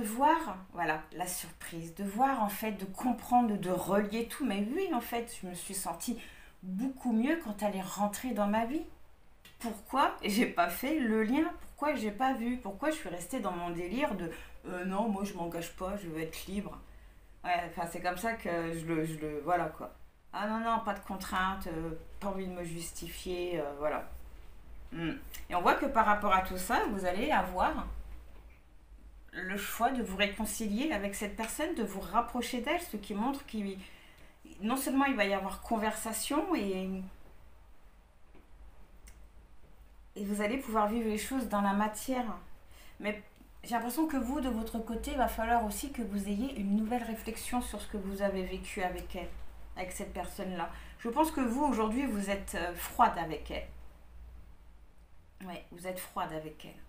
voir, voilà, la surprise, de voir en fait, de comprendre, de relier tout. Mais oui, en fait, je me suis sentie beaucoup mieux quand elle est rentrée dans ma vie. Pourquoi j'ai pas fait le lien? Pourquoi j'ai pas vu? Pourquoi je suis restée dans mon délire de non, moi je m'engage pas, je veux être libre. Ouais, enfin c'est comme ça que voilà quoi. Ah non, non, pas de contraintes, pas envie de me justifier, voilà. Et on voit que par rapport à tout ça, vous allez avoir le choix de vous réconcilier avec cette personne, de vous rapprocher d'elle, ce qui montre qu'il non seulement il va y avoir conversation et vous allez pouvoir vivre les choses dans la matière. Mais j'ai l'impression que vous, de votre côté, il va falloir aussi que vous ayez une nouvelle réflexion sur ce que vous avez vécu avec elle, avec cette personne-là. Je pense que vous, aujourd'hui, vous êtes froide avec elle. Oui, vous êtes froide avec elle.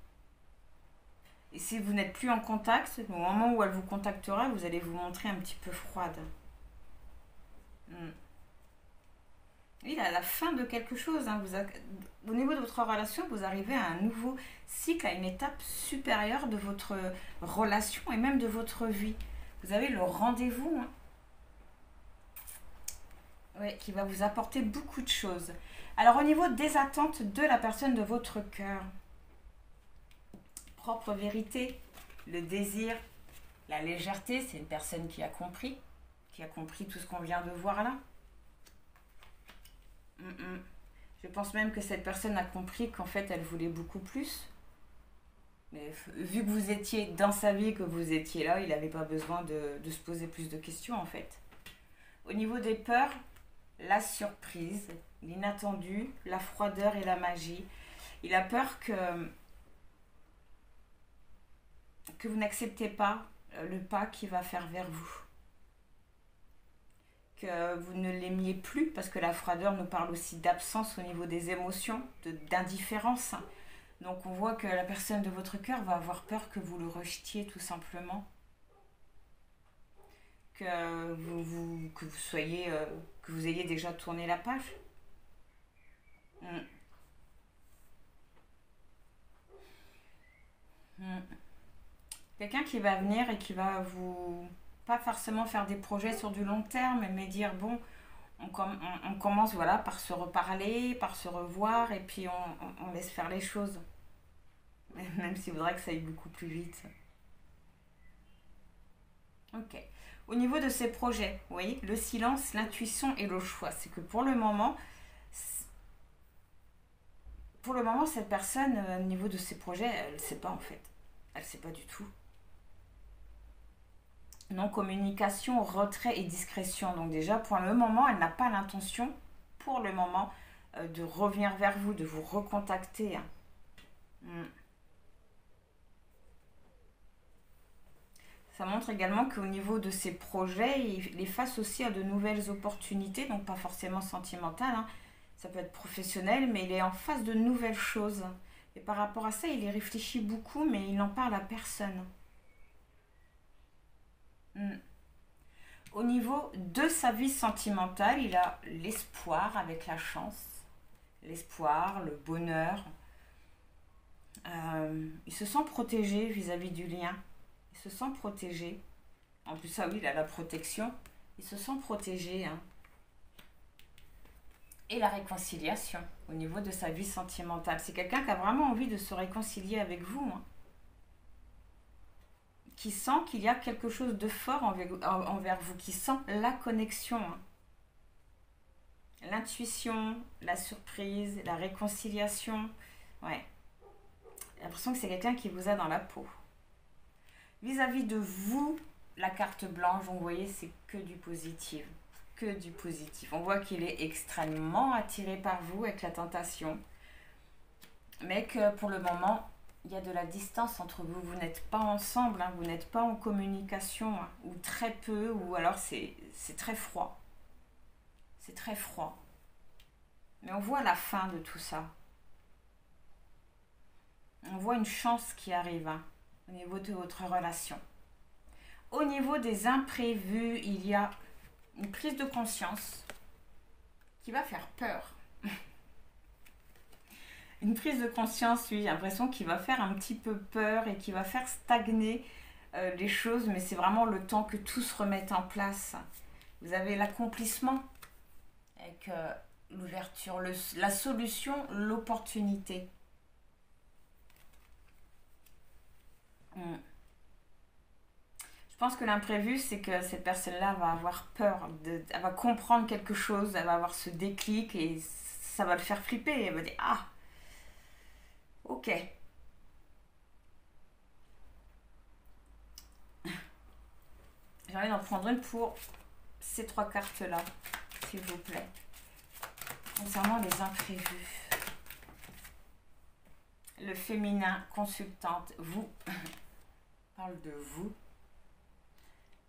Et si vous n'êtes plus en contact, au moment où elle vous contactera, vous allez vous montrer un petit peu froide. Oui, à la fin de quelque chose, hein, au niveau de votre relation, vous arrivez à un nouveau cycle, à une étape supérieure de votre relation et même de votre vie. Vous avez le rendez-vous, hein, ouais, qui va vous apporter beaucoup de choses. Alors au niveau des attentes de la personne de votre cœur, propre vérité, le désir, la légèreté, c'est une personne qui a compris tout ce qu'on vient de voir là. Je pense même que cette personne a compris qu'en fait elle voulait beaucoup plus. Mais vu que vous étiez dans sa vie, que vous étiez là, il n'avait pas besoin de se poser plus de questions en fait. Au niveau des peurs, la surprise, l'inattendu, la froideur et la magie. Il a peur que vous n'acceptez pas le pas qu'il va faire vers vous. Que vous ne l'aimiez plus, parce que la froideur nous parle aussi d'absence au niveau des émotions, d'indifférence. Donc on voit que la personne de votre cœur va avoir peur que vous le rejetiez tout simplement. Que vous ayez déjà tourné la page. Quelqu'un qui va venir et qui va vous... pas forcément faire des projets sur du long terme, mais dire bon, on commence voilà, par se reparler, par se revoir, et puis on laisse faire les choses. Même s'il faudrait que ça aille beaucoup plus vite. Ok. Au niveau de ces projets, vous voyez, le silence, l'intuition et le choix. C'est que pour le moment, cette personne, au niveau de ses projets, elle ne sait pas en fait. Elle ne sait pas du tout. Non-communication, retrait et discrétion. Donc déjà, pour le moment, elle n'a pas l'intention, pour le moment, de revenir vers vous, de vous recontacter. Ça montre également qu'au niveau de ses projets, il est face aussi à de nouvelles opportunités, donc pas forcément sentimentales, hein. Ça peut être professionnel, mais il est en face de nouvelles choses. Et par rapport à ça, il y réfléchit beaucoup, mais il n'en parle à personne. Au niveau de sa vie sentimentale, il a l'espoir avec la chance, l'espoir, le bonheur. Il se sent protégé vis-à-vis du lien. Il se sent protégé. En plus, ah oui, il a la protection. Il se sent protégé. Hein. Et la réconciliation au niveau de sa vie sentimentale. C'est quelqu'un qui a vraiment envie de se réconcilier avec vous. Hein. Qui sent qu'il y a quelque chose de fort envers vous. Qui sent la connexion. Hein. L'intuition, la surprise, la réconciliation. Ouais. J'ai l'impression que c'est quelqu'un qui vous a dans la peau. Vis-à-vis de vous, la carte blanche, vous voyez, c'est que du positif. Que du positif. On voit qu'il est extrêmement attiré par vous avec la tentation. Mais que pour le moment, il y a de la distance entre vous. Vous n'êtes pas ensemble, hein, vous n'êtes pas en communication, hein, ou très peu, ou alors c'est très froid. C'est très froid. Mais on voit la fin de tout ça. On voit une chance qui arrive hein, au niveau de votre relation. Au niveau des imprévus, il y a une prise de conscience qui va faire peur. Une prise de conscience, oui, j'ai l'impression qu'il va faire un petit peu peur et qui va faire stagner les choses, mais c'est vraiment le temps que tout se remette en place. Vous avez l'accomplissement avec l'ouverture, la solution, l'opportunité. Je pense que l'imprévu, c'est que cette personne-là va avoir peur, elle va comprendre quelque chose, elle va avoir ce déclic et ça va le faire flipper. Elle va dire ah, ok. J'ai envie d'en prendre une pour ces trois cartes-là, s'il vous plaît. Concernant les imprévus. Le féminin consultante, vous, parle de vous.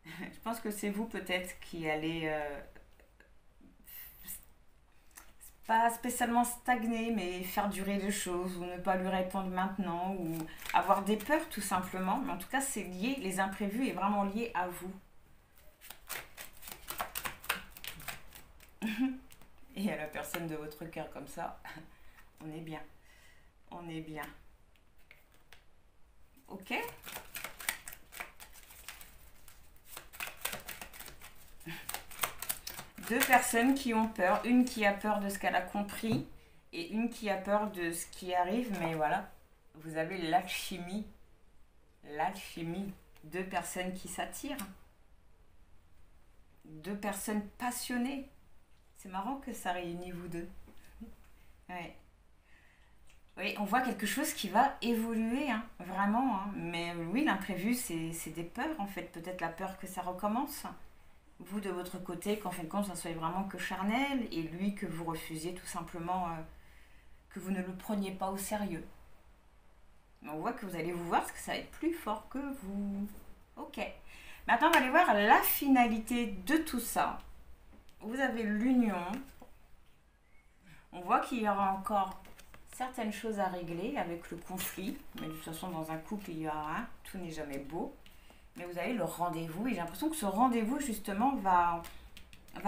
Je pense que c'est vous peut-être qui allez pas spécialement stagner, mais faire durer les choses ou ne pas lui répondre maintenant ou avoir des peurs tout simplement. Mais en tout cas, c'est lié, les imprévus est vraiment lié à vous. Et à la personne de votre cœur comme ça, on est bien. On est bien. Ok ? Deux personnes qui ont peur. Une qui a peur de ce qu'elle a compris et une qui a peur de ce qui arrive. Mais voilà, vous avez l'alchimie. L'alchimie. Deux personnes qui s'attirent. Deux personnes passionnées. C'est marrant que ça réunit vous deux. Ouais. Oui, on voit quelque chose qui va évoluer, hein, vraiment. Hein. Mais oui, l'imprévu, c'est des peurs, en fait. Peut-être la peur que ça recommence. Vous, de votre côté, qu'en fin de compte, ça soit vraiment que charnel. Et lui, que vous refusiez tout simplement, que vous ne le preniez pas au sérieux. Mais on voit que vous allez vous voir parce que ça va être plus fort que vous. Ok. Maintenant, on va aller voir la finalité de tout ça. Vous avez l'union. On voit qu'il y aura encore certaines choses à régler avec le conflit. Mais de toute façon, dans un couple, il y aura un. Tout n'est jamais beau. Mais vous avez le rendez-vous. Et j'ai l'impression que ce rendez-vous, justement, va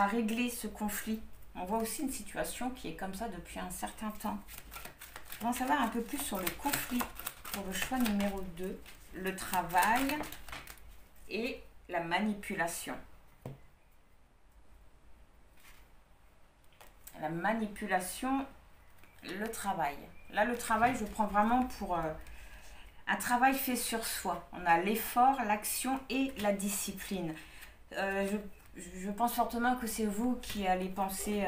régler ce conflit. On voit aussi une situation qui est comme ça depuis un certain temps. On va en savoir un peu plus sur le conflit pour le choix numéro 2. Le travail et la manipulation. La manipulation, le travail. Là, le travail, je prends vraiment pour un travail fait sur soi. On a l'effort, l'action et la discipline. Je pense fortement que c'est vous qui allez penser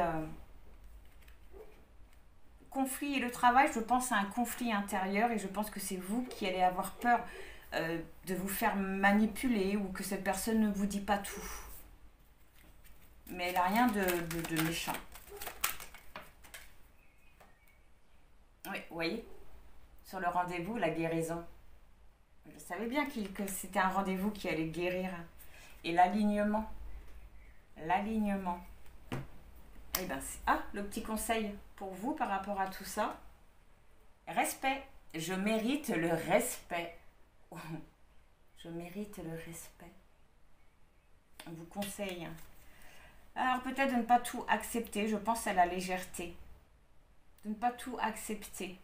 conflit et le travail. Je pense à un conflit intérieur et je pense que c'est vous qui allez avoir peur de vous faire manipuler ou que cette personne ne vous dit pas tout. Mais elle n'a rien de méchant. Oui, vous voyez, sur le rendez-vous, la guérison. Je savais bien que c'était un rendez-vous qui allait guérir. Et l'alignement. L'alignement. Eh bien, le petit conseil pour vous par rapport à tout ça. Respect. Je mérite le respect. Je mérite le respect. On vous conseille. Alors peut-être de ne pas tout accepter, je pense à la légèreté. De ne pas tout accepter.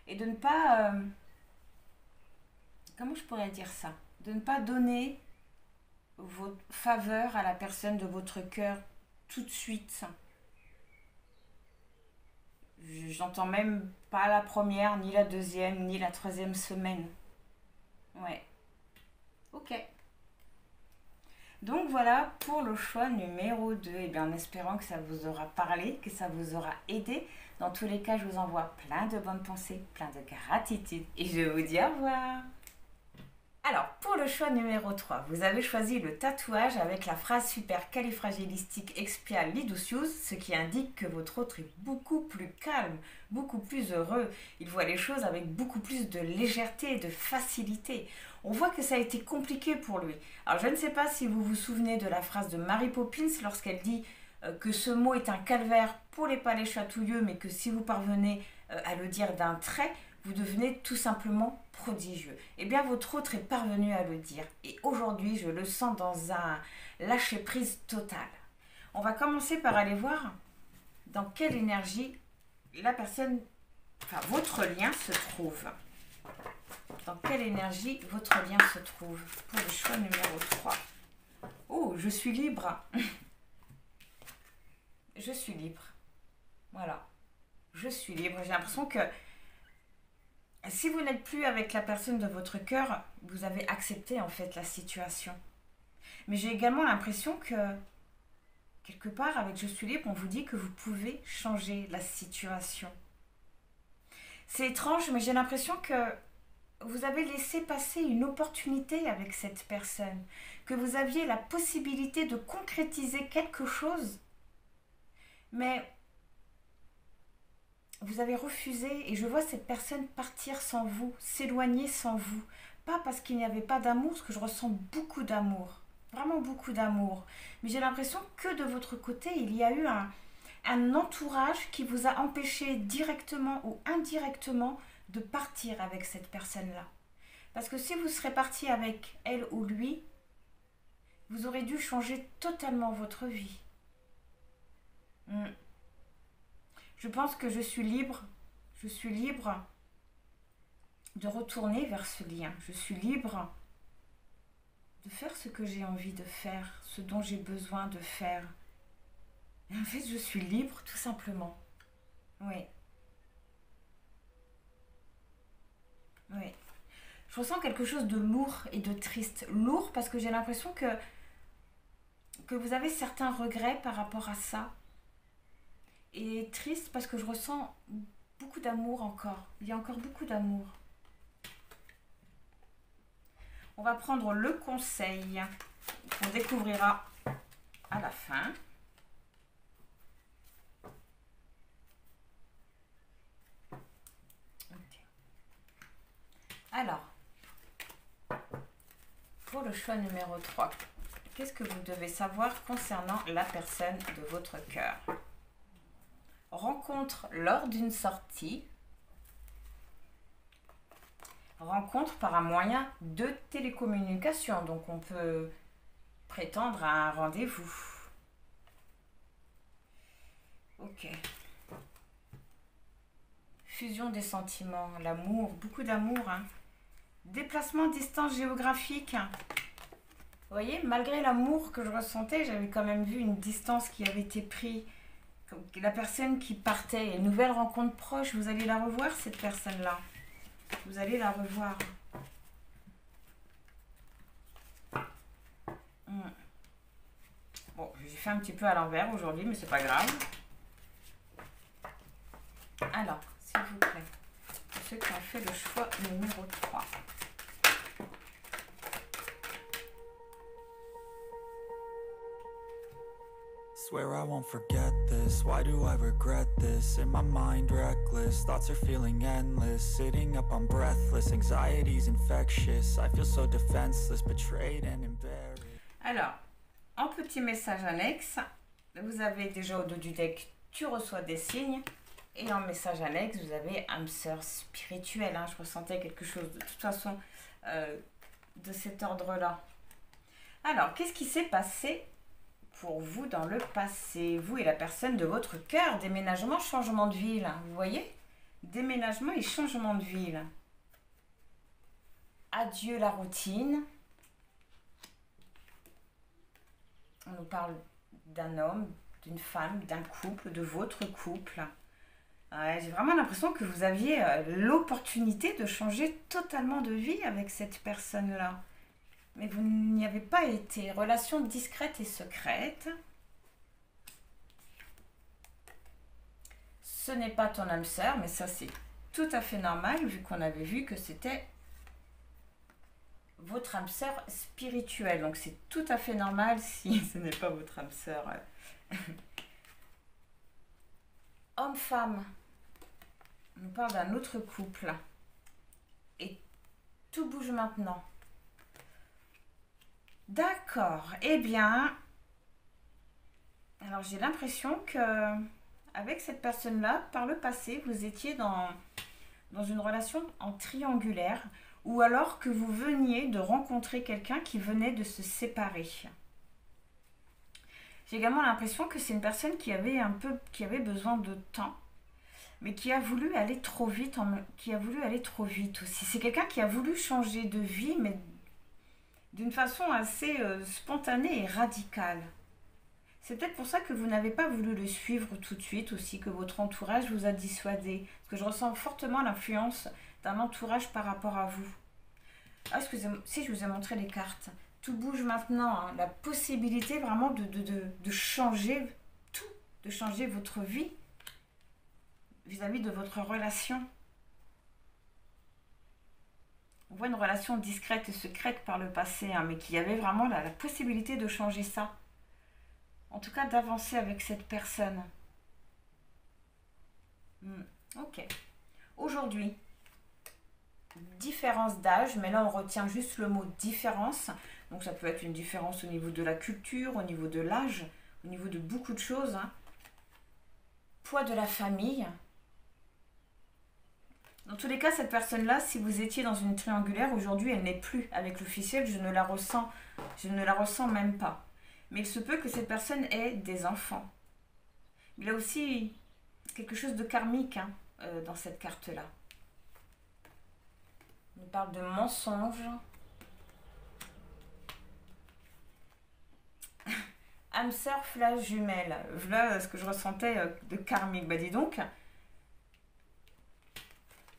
Et de ne pas... comment je pourrais dire ça? De ne pas donner votre faveur à la personne de votre cœur tout de suite. J'entends même pas la première, ni la deuxième, ni la troisième semaine. Ouais. Ok. Donc voilà pour le choix numéro 2. Et bien en espérant que ça vous aura parlé, que ça vous aura aidé. Dans tous les cas, je vous envoie plein de bonnes pensées, plein de gratitude. Et je vous dis au revoir. Alors, pour le choix numéro 3, vous avez choisi le tatouage avec la phrase supercalifragilisticexpialidocious, ce qui indique que votre autre est beaucoup plus calme, beaucoup plus heureux. Il voit les choses avec beaucoup plus de légèreté et de facilité. On voit que ça a été compliqué pour lui. Alors, je ne sais pas si vous vous souvenez de la phrase de Mary Poppins lorsqu'elle dit que ce mot est un calvaire pour les palais chatouilleux, mais que si vous parvenez à le dire d'un trait, vous devenez tout simplement prodigieux. Eh bien, votre autre est parvenu à le dire. Et aujourd'hui, je le sens dans un lâcher-prise total. On va commencer par aller voir dans quelle énergie la personne, enfin votre lien se trouve. Dans quelle énergie votre lien se trouve pour le choix numéro 3. Oh, je suis libre. Je suis libre. Voilà. Je suis libre. J'ai l'impression que si vous n'êtes plus avec la personne de votre cœur, vous avez accepté en fait la situation. Mais j'ai également l'impression que, quelque part, avec Je suis libre, on vous dit que vous pouvez changer la situation. C'est étrange, mais j'ai l'impression que vous avez laissé passer une opportunité avec cette personne, que vous aviez la possibilité de concrétiser quelque chose, mais vous avez refusé et je vois cette personne partir sans vous, s'éloigner sans vous. Pas parce qu'il n'y avait pas d'amour, parce que je ressens beaucoup d'amour, vraiment beaucoup d'amour. Mais j'ai l'impression que de votre côté, il y a eu un entourage qui vous a empêché directement ou indirectement de partir avec cette personne-là. Parce que si vous serez parti avec elle ou lui, vous aurez dû changer totalement votre vie. Je pense que je suis libre de retourner vers ce lien. Je suis libre de faire ce que j'ai envie de faire, ce dont j'ai besoin de faire. Et en fait, je suis libre tout simplement. Oui. Oui. Je ressens quelque chose de lourd et de triste. Lourd parce que j'ai l'impression que vous avez certains regrets par rapport à ça. Et triste parce que je ressens beaucoup d'amour encore. Il y a encore beaucoup d'amour. On va prendre le conseil qu'on découvrira à la fin. Okay. Alors, pour le choix numéro 3, qu'est-ce que vous devez savoir concernant la personne de votre cœur? Rencontre lors d'une sortie. Rencontre par un moyen de télécommunication. Donc on peut prétendre à un rendez-vous. Ok. Fusion des sentiments, l'amour, beaucoup d'amour. Hein. Déplacement, distance géographique. Vous voyez, malgré l'amour que je ressentais, j'avais quand même vu une distance qui avait été prise. La personne qui partait, une nouvelle rencontre proche, vous allez la revoir cette personne-là. Vous allez la revoir. Bon, j'ai fait un petit peu à l'envers aujourd'hui, mais c'est pas grave. Alors, s'il vous plaît, pour ceux qui ont fait le choix numéro 3. Swear I won't forget this, why do I regret this? In my mind reckless, thoughts are feeling endless. Sitting up I'm breathless, anxiety's infectious. I feel so defenseless, betrayed and embarrassed. Alors, en petit message annexe, vous avez déjà au dos du deck, tu reçois des signes. Et en message annexe, vous avez âme sœur spirituelle. Hein, je ressentais quelque chose de toute façon de cet ordre-là. Alors, qu'est-ce qui s'est passé pour vous dans le passé, vous et la personne de votre cœur? Déménagement, changement de ville, hein, vous voyez? Déménagement et changement de ville. Adieu la routine. On nous parle d'un homme, d'une femme, d'un couple, de votre couple. Ouais, j'ai vraiment l'impression que vous aviez l'opportunité de changer totalement de vie avec cette personne-là. Mais vous n'y avez pas été. Relation discrète et secrète. Ce n'est pas ton âme sœur, mais ça c'est tout à fait normal vu qu'on avait vu que c'était votre âme sœur spirituelle. Donc c'est tout à fait normal si ce n'est pas votre âme sœur. Homme-femme. On nous parle d'un autre couple. Et tout bouge maintenant. D'accord. Eh bien, alors j'ai l'impression que avec cette personne-là, par le passé, vous étiez dans une relation en triangulaire ou alors que vous veniez de rencontrer quelqu'un qui venait de se séparer. J'ai également l'impression que c'est une personne qui avait besoin de temps, mais qui a voulu aller trop vite, aussi. C'est quelqu'un qui a voulu changer de vie, mais d'une façon assez spontanée et radicale. C'est peut-être pour ça que vous n'avez pas voulu le suivre tout de suite aussi, que votre entourage vous a dissuadé. Parce que je ressens fortement l'influence d'un entourage par rapport à vous. Ah, excusez-moi, si je vous ai montré les cartes. Tout bouge maintenant, hein. La possibilité vraiment de changer tout, de changer votre vie vis-à-vis de votre relation. On voit une relation discrète et secrète par le passé, hein, mais qui avait vraiment la possibilité de changer ça. En tout cas, d'avancer avec cette personne. Ok. Aujourd'hui, différence d'âge, mais là on retient juste le mot différence. Donc ça peut être une différence au niveau de la culture, au niveau de l'âge, au niveau de beaucoup de choses. Hein. Poids de la famille. Dans tous les cas, cette personne-là, si vous étiez dans une triangulaire, aujourd'hui elle n'est plus avec l'officiel, je ne la ressens même pas. Mais il se peut que cette personne ait des enfants. Il y a aussi quelque chose de karmique hein, dans cette carte-là. On parle de mensonge. Âme sœur, flash jumelle. Voilà ce que je ressentais de karmique. Bah dis donc,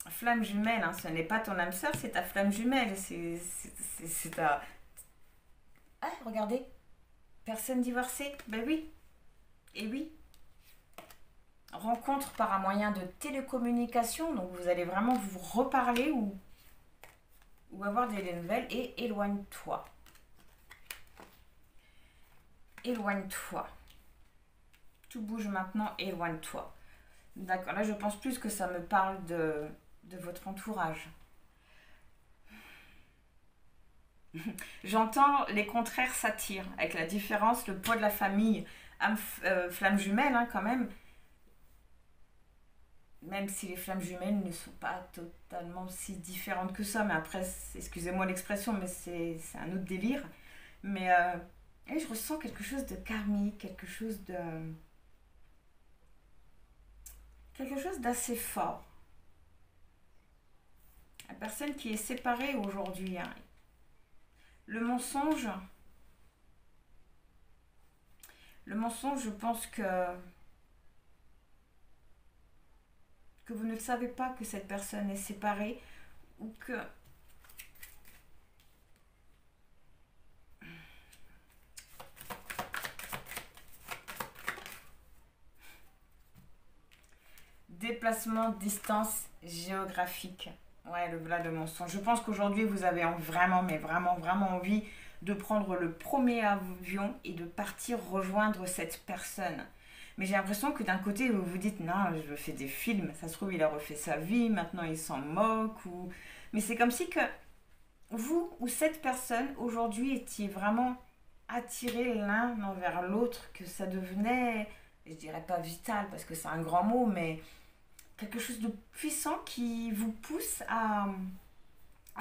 flamme jumelle, hein, ce n'est pas ton âme sœur, c'est ta flamme jumelle. C'est ta... Ah, regardez. Personne divorcée. Ben oui. Et oui. Rencontre par un moyen de télécommunication. Donc vous allez vraiment vous reparler ou avoir des nouvelles. Et éloigne-toi. Éloigne-toi. Tout bouge maintenant, éloigne-toi. D'accord, là je pense plus que ça me parle de votre entourage. J'entends les contraires s'attirent, avec la différence, le poids de la famille, flamme jumelle hein, quand même. Même si les flammes jumelles ne sont pas totalement si différentes que ça, mais après, excusez-moi l'expression, mais c'est un autre délire. Mais je ressens quelque chose de karmique, quelque chose d'assez fort. La personne qui est séparée aujourd'hui, hein. Le mensonge, je pense que vous ne le savez pas que cette personne est séparée ou que déplacement, distance géographique. Ouais, le mensonge. Je pense qu'aujourd'hui, vous avez vraiment envie de prendre le premier avion et de partir rejoindre cette personne. Mais j'ai l'impression que d'un côté, vous vous dites, non, je fais des films, ça se trouve, il a refait sa vie, maintenant il s'en moque. Mais c'est comme si que vous ou cette personne, aujourd'hui, étiez vraiment attirés l'un envers l'autre, que ça devenait, je dirais pas vital, parce que c'est un grand mot, mais quelque chose de puissant qui vous pousse à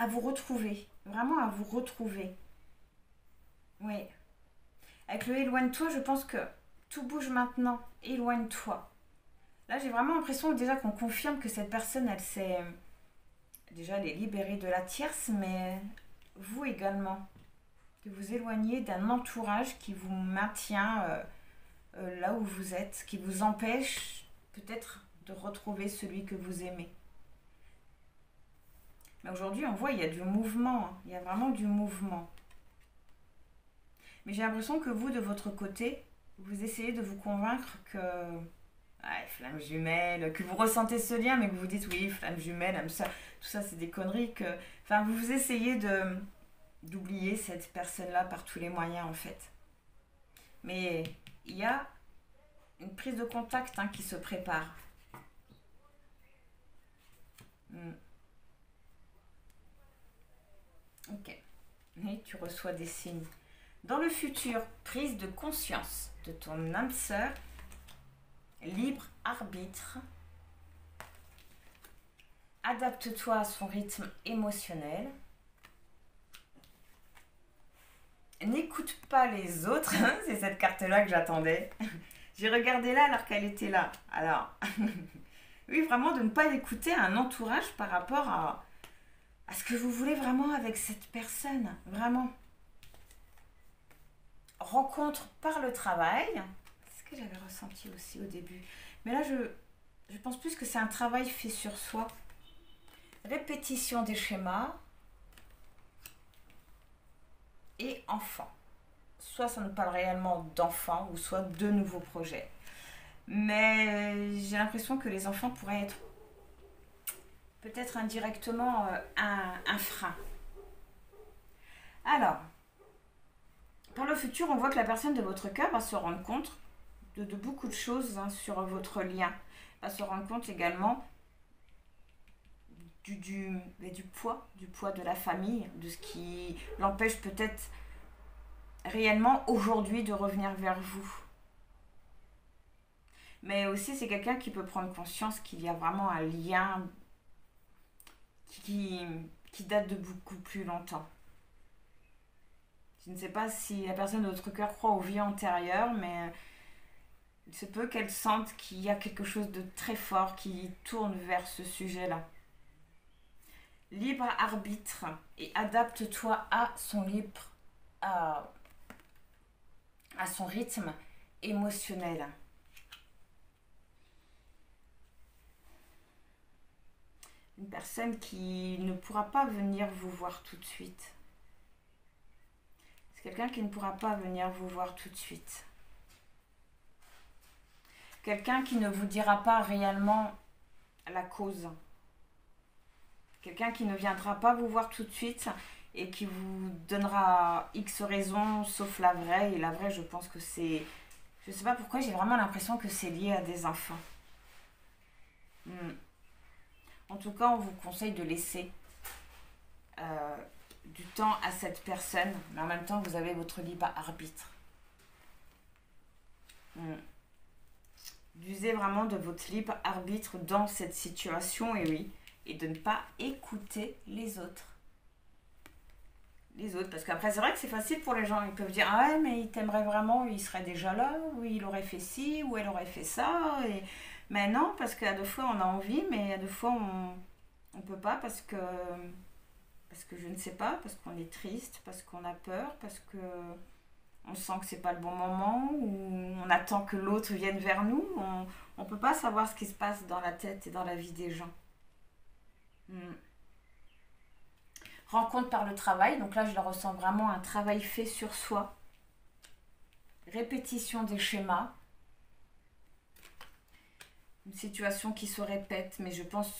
vous retrouver, vraiment à vous retrouver. Oui. Avec le éloigne-toi, je pense que tout bouge maintenant. Éloigne-toi. Là, j'ai vraiment l'impression déjà qu'on confirme que cette personne, elle s'est... Déjà, elle est libérée de la tierce, mais vous également. Que vous éloignez d'un entourage qui vous maintient là où vous êtes, qui vous empêche peut-être de retrouver celui que vous aimez. Mais aujourd'hui, on voit, il y a du mouvement. Hein. Il y a vraiment du mouvement. Mais j'ai l'impression que vous, de votre côté, vous essayez de vous convaincre que... Ouais, flamme jumelle, que vous ressentez ce lien, mais que vous vous dites oui, flamme jumelle, aime ça, tout ça c'est des conneries que... Enfin, vous essayez d'oublier cette personne-là par tous les moyens en fait. Mais il y a une prise de contact hein, qui se prépare. Ok. Et tu reçois des signes. Dans le futur, prise de conscience de ton âme sœur, libre arbitre. Adapte-toi à son rythme émotionnel. N'écoute pas les autres. C'est cette carte-là que j'attendais. J'ai regardé là alors qu'elle était là. Alors, oui, vraiment de ne pas écouter un entourage par rapport à ce que vous voulez vraiment avec cette personne. Vraiment. Rencontre par le travail. C'est ce que j'avais ressenti aussi au début. Mais là, je pense plus que c'est un travail fait sur soi. Répétition des schémas. Et enfant. Soit ça nous parle réellement d'enfants, ou soit de nouveaux projets. Mais j'ai l'impression que les enfants pourraient être peut-être indirectement un frein. Alors, pour le futur, on voit que la personne de votre cœur va se rendre compte de beaucoup de choses hein, sur votre lien. Va se rendre compte également du poids de la famille, de ce qui l'empêche peut-être réellement aujourd'hui de revenir vers vous. Mais aussi, c'est quelqu'un qui peut prendre conscience qu'il y a vraiment un lien qui date de beaucoup plus longtemps. Je ne sais pas si la personne de votre cœur croit aux vies antérieures, mais il se peut qu'elle sente qu'il y a quelque chose de très fort qui tourne vers ce sujet-là. Libre arbitre et adapte-toi à son à son rythme émotionnel. Une personne qui ne pourra pas venir vous voir tout de suite. C'est quelqu'un qui ne pourra pas venir vous voir tout de suite. Quelqu'un qui ne vous dira pas réellement la cause. Quelqu'un qui ne viendra pas vous voir tout de suite et qui vous donnera X raisons sauf la vraie. Et la vraie, je pense que c'est... Je ne sais pas pourquoi, j'ai vraiment l'impression que c'est lié à des enfants. En tout cas, on vous conseille de laisser du temps à cette personne, mais en même temps, vous avez votre libre arbitre. D'user vraiment de votre libre arbitre dans cette situation, et oui, et de ne pas écouter les autres. Les autres, parce qu'après, c'est vrai que c'est facile pour les gens. Ils peuvent dire, ah ouais, mais il t'aimerait vraiment, il serait déjà là, ou il aurait fait ci, ou elle aurait fait ça, et... Mais non, parce qu'à deux fois, on a envie, mais à deux fois, on peut pas parce que je ne sais pas, parce qu'on est triste, parce qu'on a peur, parce que on sent que c'est pas le bon moment, ou on attend que l'autre vienne vers nous. On peut pas savoir ce qui se passe dans la tête et dans la vie des gens. Rencontre par le travail, donc là, je le ressens vraiment un travail fait sur soi. Répétition des schémas. Une situation qui se répète, mais je pense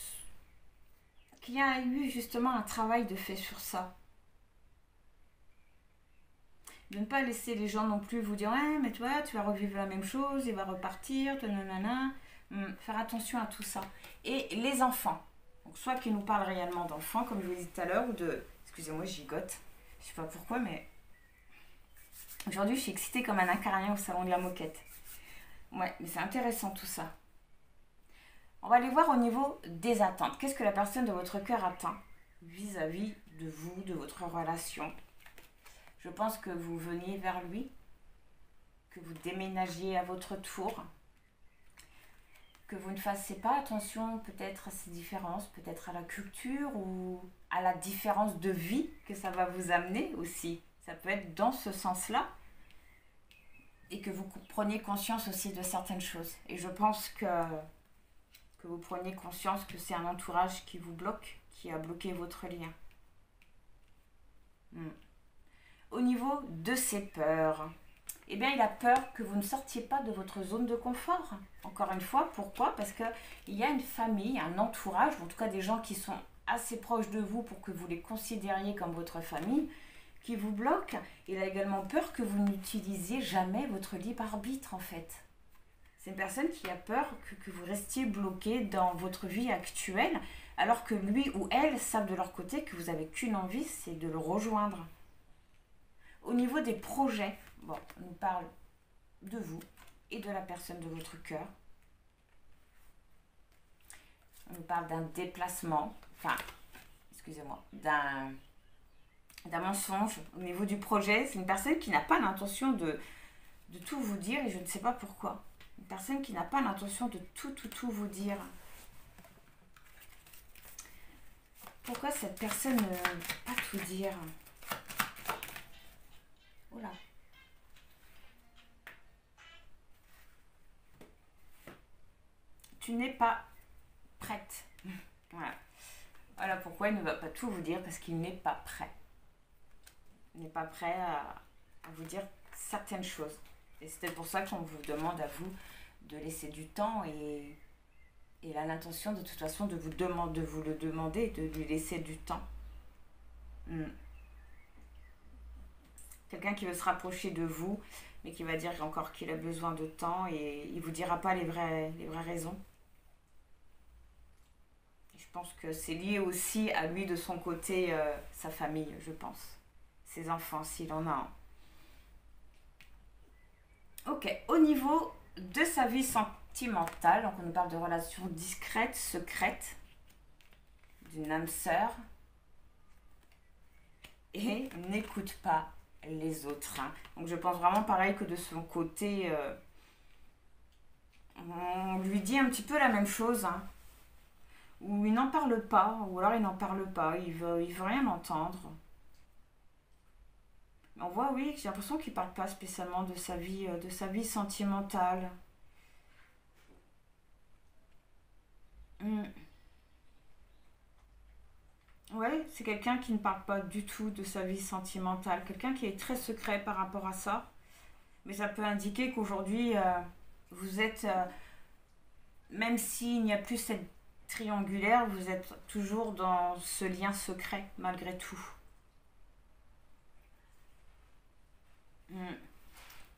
qu'il y a eu justement un travail de fait sur ça. De ne pas laisser les gens non plus vous dire ouais, mais toi, tu vas revivre la même chose, il va repartir, nanana. Faire attention à tout ça. Et les enfants. Donc, soit qu'ils nous parlent réellement d'enfants, comme je vous l'ai dit tout à l'heure, ou de... Excusez-moi, je gigote. Je sais pas pourquoi, mais... Aujourd'hui, je suis excitée comme un acarien au salon de la moquette. Ouais, mais c'est intéressant tout ça. On va aller voir au niveau des attentes. Qu'est-ce que la personne de votre cœur attend vis-à-vis de vous, de votre relation? Je pense que vous veniez vers lui, que vous déménagiez à votre tour, que vous ne fassiez pas attention peut-être à ces différences, peut-être à la culture ou à la différence de vie que ça va vous amener aussi. Ça peut être dans ce sens-là. Et que vous preniez conscience aussi de certaines choses. Et je pense que vous preniez conscience que c'est un entourage qui vous bloque, qui a bloqué votre lien. Au niveau de ses peurs, eh bien, il a peur que vous ne sortiez pas de votre zone de confort. Encore une fois, pourquoi? Parce qu'il y a une famille, un entourage, ou en tout cas des gens qui sont assez proches de vous pour que vous les considériez comme votre famille, qui vous bloque. Il a également peur que vous n'utilisiez jamais votre libre arbitre en fait. C'est une personne qui a peur que vous restiez bloqué dans votre vie actuelle, alors que lui ou elle savent de leur côté que vous n'avez qu'une envie, c'est de le rejoindre. Au niveau des projets, bon, on nous parle de vous et de la personne de votre cœur. On nous parle d'un déplacement, d'un mensonge au niveau du projet. C'est une personne qui n'a pas l'intention de tout vous dire et je ne sais pas pourquoi. Une personne qui n'a pas l'intention de tout vous dire. Pourquoi cette personne ne veut pas tout dire? Oula. Tu n'es pas prête. Voilà. Voilà pourquoi il ne va pas tout vous dire, parce qu'il n'est pas prêt. Il n'est pas prêt à vous dire certaines choses. Et c'est peut-être pour ça qu'on vous demande à vous de laisser du temps et il a l'intention de toute façon de vous le demander, de lui laisser du temps. Quelqu'un qui veut se rapprocher de vous, mais qui va dire encore qu'il a besoin de temps et il ne vous dira pas les vraies raisons. Je pense que c'est lié aussi à lui de son côté, sa famille, je pense. Ses enfants, s'il en a un. Ok, au niveau de sa vie sentimentale, donc on nous parle de relations discrètes, secrètes, d'une âme sœur. Et n'écoute pas les autres. Donc je pense vraiment pareil que de son côté, on lui dit un petit peu la même chose. Ou il n'en parle pas, ou alors il n'en parle pas, il veut rien entendre. On voit, oui, j'ai l'impression qu'il ne parle pas spécialement de sa vie sentimentale. Ouais, c'est quelqu'un qui ne parle pas du tout de sa vie sentimentale. Quelqu'un qui est très secret par rapport à ça. Mais ça peut indiquer qu'aujourd'hui, vous êtes, même s'il n'y a plus cette triangulaire, vous êtes toujours dans ce lien secret, malgré tout.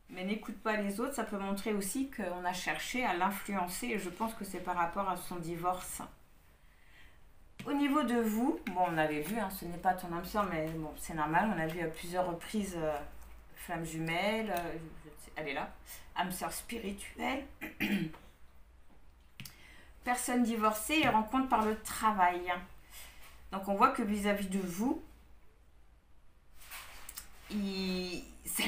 Mais n'écoute pas les autres, ça peut montrer aussi qu'on a cherché à l'influencer et je pense que c'est par rapport à son divorce. Au niveau de vous, bon on avait vu, ce n'est pas ton âme sœur, mais bon c'est normal, on a vu à plusieurs reprises flamme jumelle, elle est là, âme sœur spirituelle, personne divorcée et rencontre par le travail. Donc on voit que vis-à-vis de vous, ça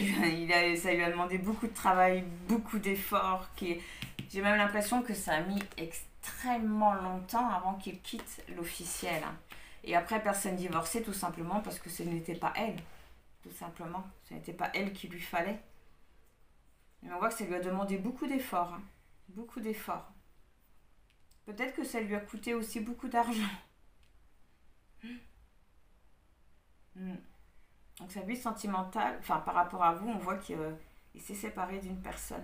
lui a demandé beaucoup de travail, beaucoup d'efforts. J'ai même l'impression que ça a mis extrêmement longtemps avant qu'il quitte l'officiel. Et après, personne divorcée, tout simplement parce que ce n'était pas elle. Tout simplement. Ce n'était pas elle qu'il lui fallait. Mais on voit que ça lui a demandé beaucoup d'efforts. Beaucoup d'efforts. Peut-être que ça lui a coûté aussi beaucoup d'argent. Donc sa vie sentimentale, par rapport à vous, on voit qu'il s'est séparé d'une personne.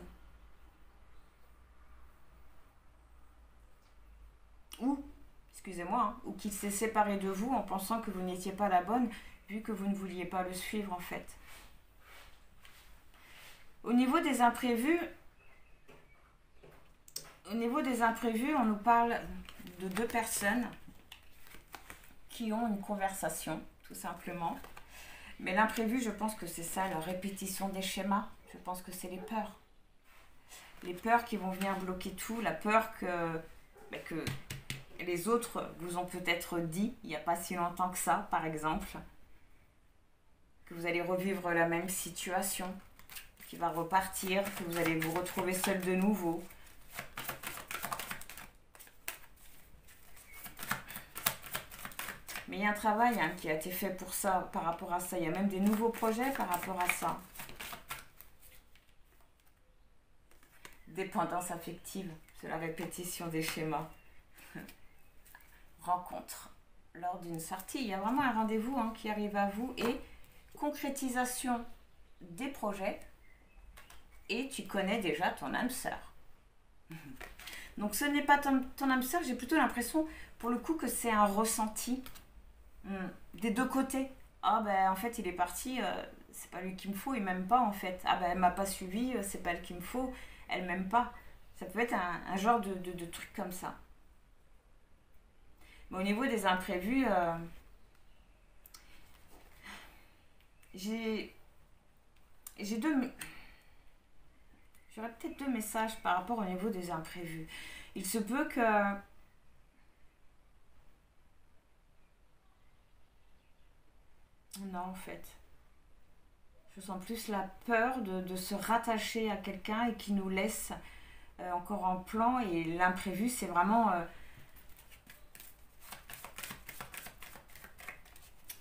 Ou, excusez-moi, ou qu'il s'est séparé de vous en pensant que vous n'étiez pas la bonne, vu que vous ne vouliez pas le suivre en fait. Au niveau des imprévus, on nous parle de deux personnes qui ont une conversation, tout simplement. Mais l'imprévu, je pense que c'est ça, la répétition des schémas. Je pense que c'est les peurs. Les peurs qui vont venir bloquer tout, la peur que les autres vous ont peut-être dit, il n'y a pas si longtemps que ça, par exemple, que vous allez revivre la même situation qui va repartir, que vous allez vous retrouver seul de nouveau. Mais il y a un travail qui a été fait pour ça, par rapport à ça. Il y a même des nouveaux projets par rapport à ça. Dépendance affective, c'est la répétition des schémas. Rencontre lors d'une sortie. Il y a vraiment un rendez-vous qui arrive à vous et concrétisation des projets. Et tu connais déjà ton âme sœur. Donc ce n'est pas ton âme sœur, j'ai plutôt l'impression pour le coup que c'est un ressenti des deux côtés. Ah ben en fait il est parti, c'est pas lui qu'il me faut, il m'aime pas en fait. Ah ben elle m'a pas suivi, c'est pas elle qu'il me faut, elle m'aime pas. Ça peut être un genre de truc comme ça. Mais au niveau des imprévus, j'ai j'aurais peut-être deux messages par rapport au niveau des imprévus. Il se peut que non, en fait. Je sens plus la peur de se rattacher à quelqu'un et qui nous laisse encore en plan. Et l'imprévu, c'est vraiment...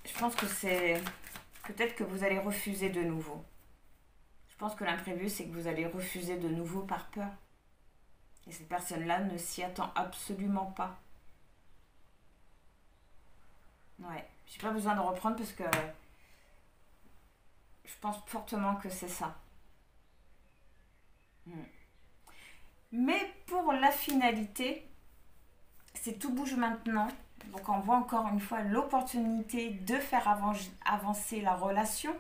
je pense que c'est... Peut-être que vous allez refuser de nouveau. Je pense que l'imprévu, c'est que vous allez refuser de nouveau par peur. Et cette personne-là ne s'y attend absolument pas. Ouais. J'ai pas besoin de reprendre parce que je pense fortement que c'est ça. Mais pour la finalité, c'est tout bouge maintenant. Donc on voit encore une fois l'opportunité de faire avancer la relation,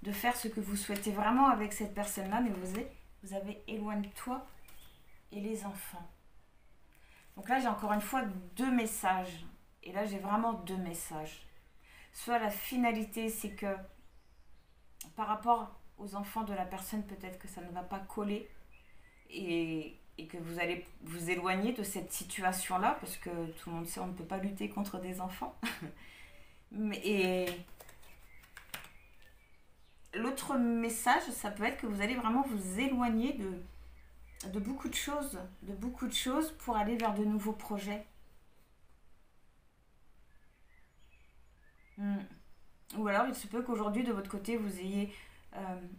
de faire ce que vous souhaitez vraiment avec cette personne-là, mais vous avez éloigne-toi et les enfants. Donc là, j'ai encore une fois deux messages. Et là, j'ai vraiment deux messages. Soit la finalité, c'est que par rapport aux enfants de la personne, peut-être que ça ne va pas coller et que vous allez vous éloigner de cette situation-là, parce que tout le monde sait, on ne peut pas lutter contre des enfants. Et l'autre message, ça peut être que vous allez vraiment vous éloigner de beaucoup de choses pour aller vers de nouveaux projets. Ou alors il se peut qu'aujourd'hui de votre côté vous ayez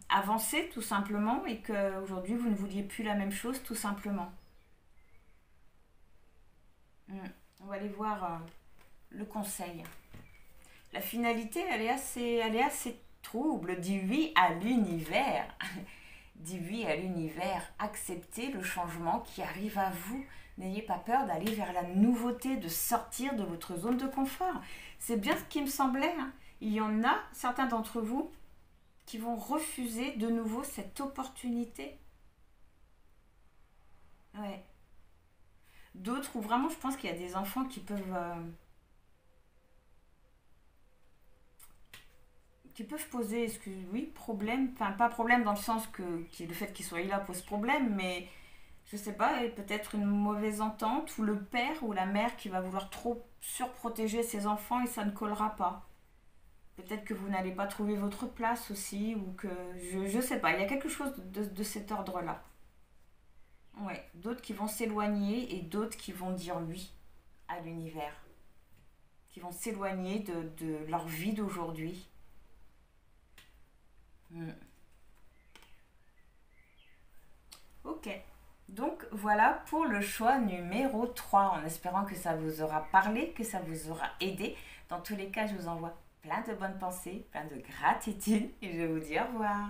avancé tout simplement et qu'aujourd'hui vous ne vouliez plus la même chose tout simplement. On va aller voir le conseil. La finalité elle est assez trouble. Dis oui à l'univers. Dis oui à l'univers. Acceptez le changement qui arrive à vous. N'ayez pas peur d'aller vers la nouveauté, de sortir de votre zone de confort. C'est bien ce qui me semblait. Il y en a, certains d'entre vous, qui vont refuser de nouveau cette opportunité. Ouais. D'autres où vraiment, je pense qu'il y a des enfants qui peuvent poser, problème. Enfin, pas problème dans le sens que le fait qu'ils soient là pose problème, mais... je sais pas, peut-être une mauvaise entente ou le père ou la mère qui va vouloir trop surprotéger ses enfants et ça ne collera pas. Peut-être que vous n'allez pas trouver votre place aussi ou que... je sais pas, il y a quelque chose de cet ordre-là. Ouais, d'autres qui vont s'éloigner et d'autres qui vont dire oui à l'univers. Qui vont s'éloigner de leur vie d'aujourd'hui. Ok. Donc voilà pour le choix numéro 3, en espérant que ça vous aura parlé, que ça vous aura aidé. Dans tous les cas, je vous envoie plein de bonnes pensées, plein de gratitude et je vous dis au revoir.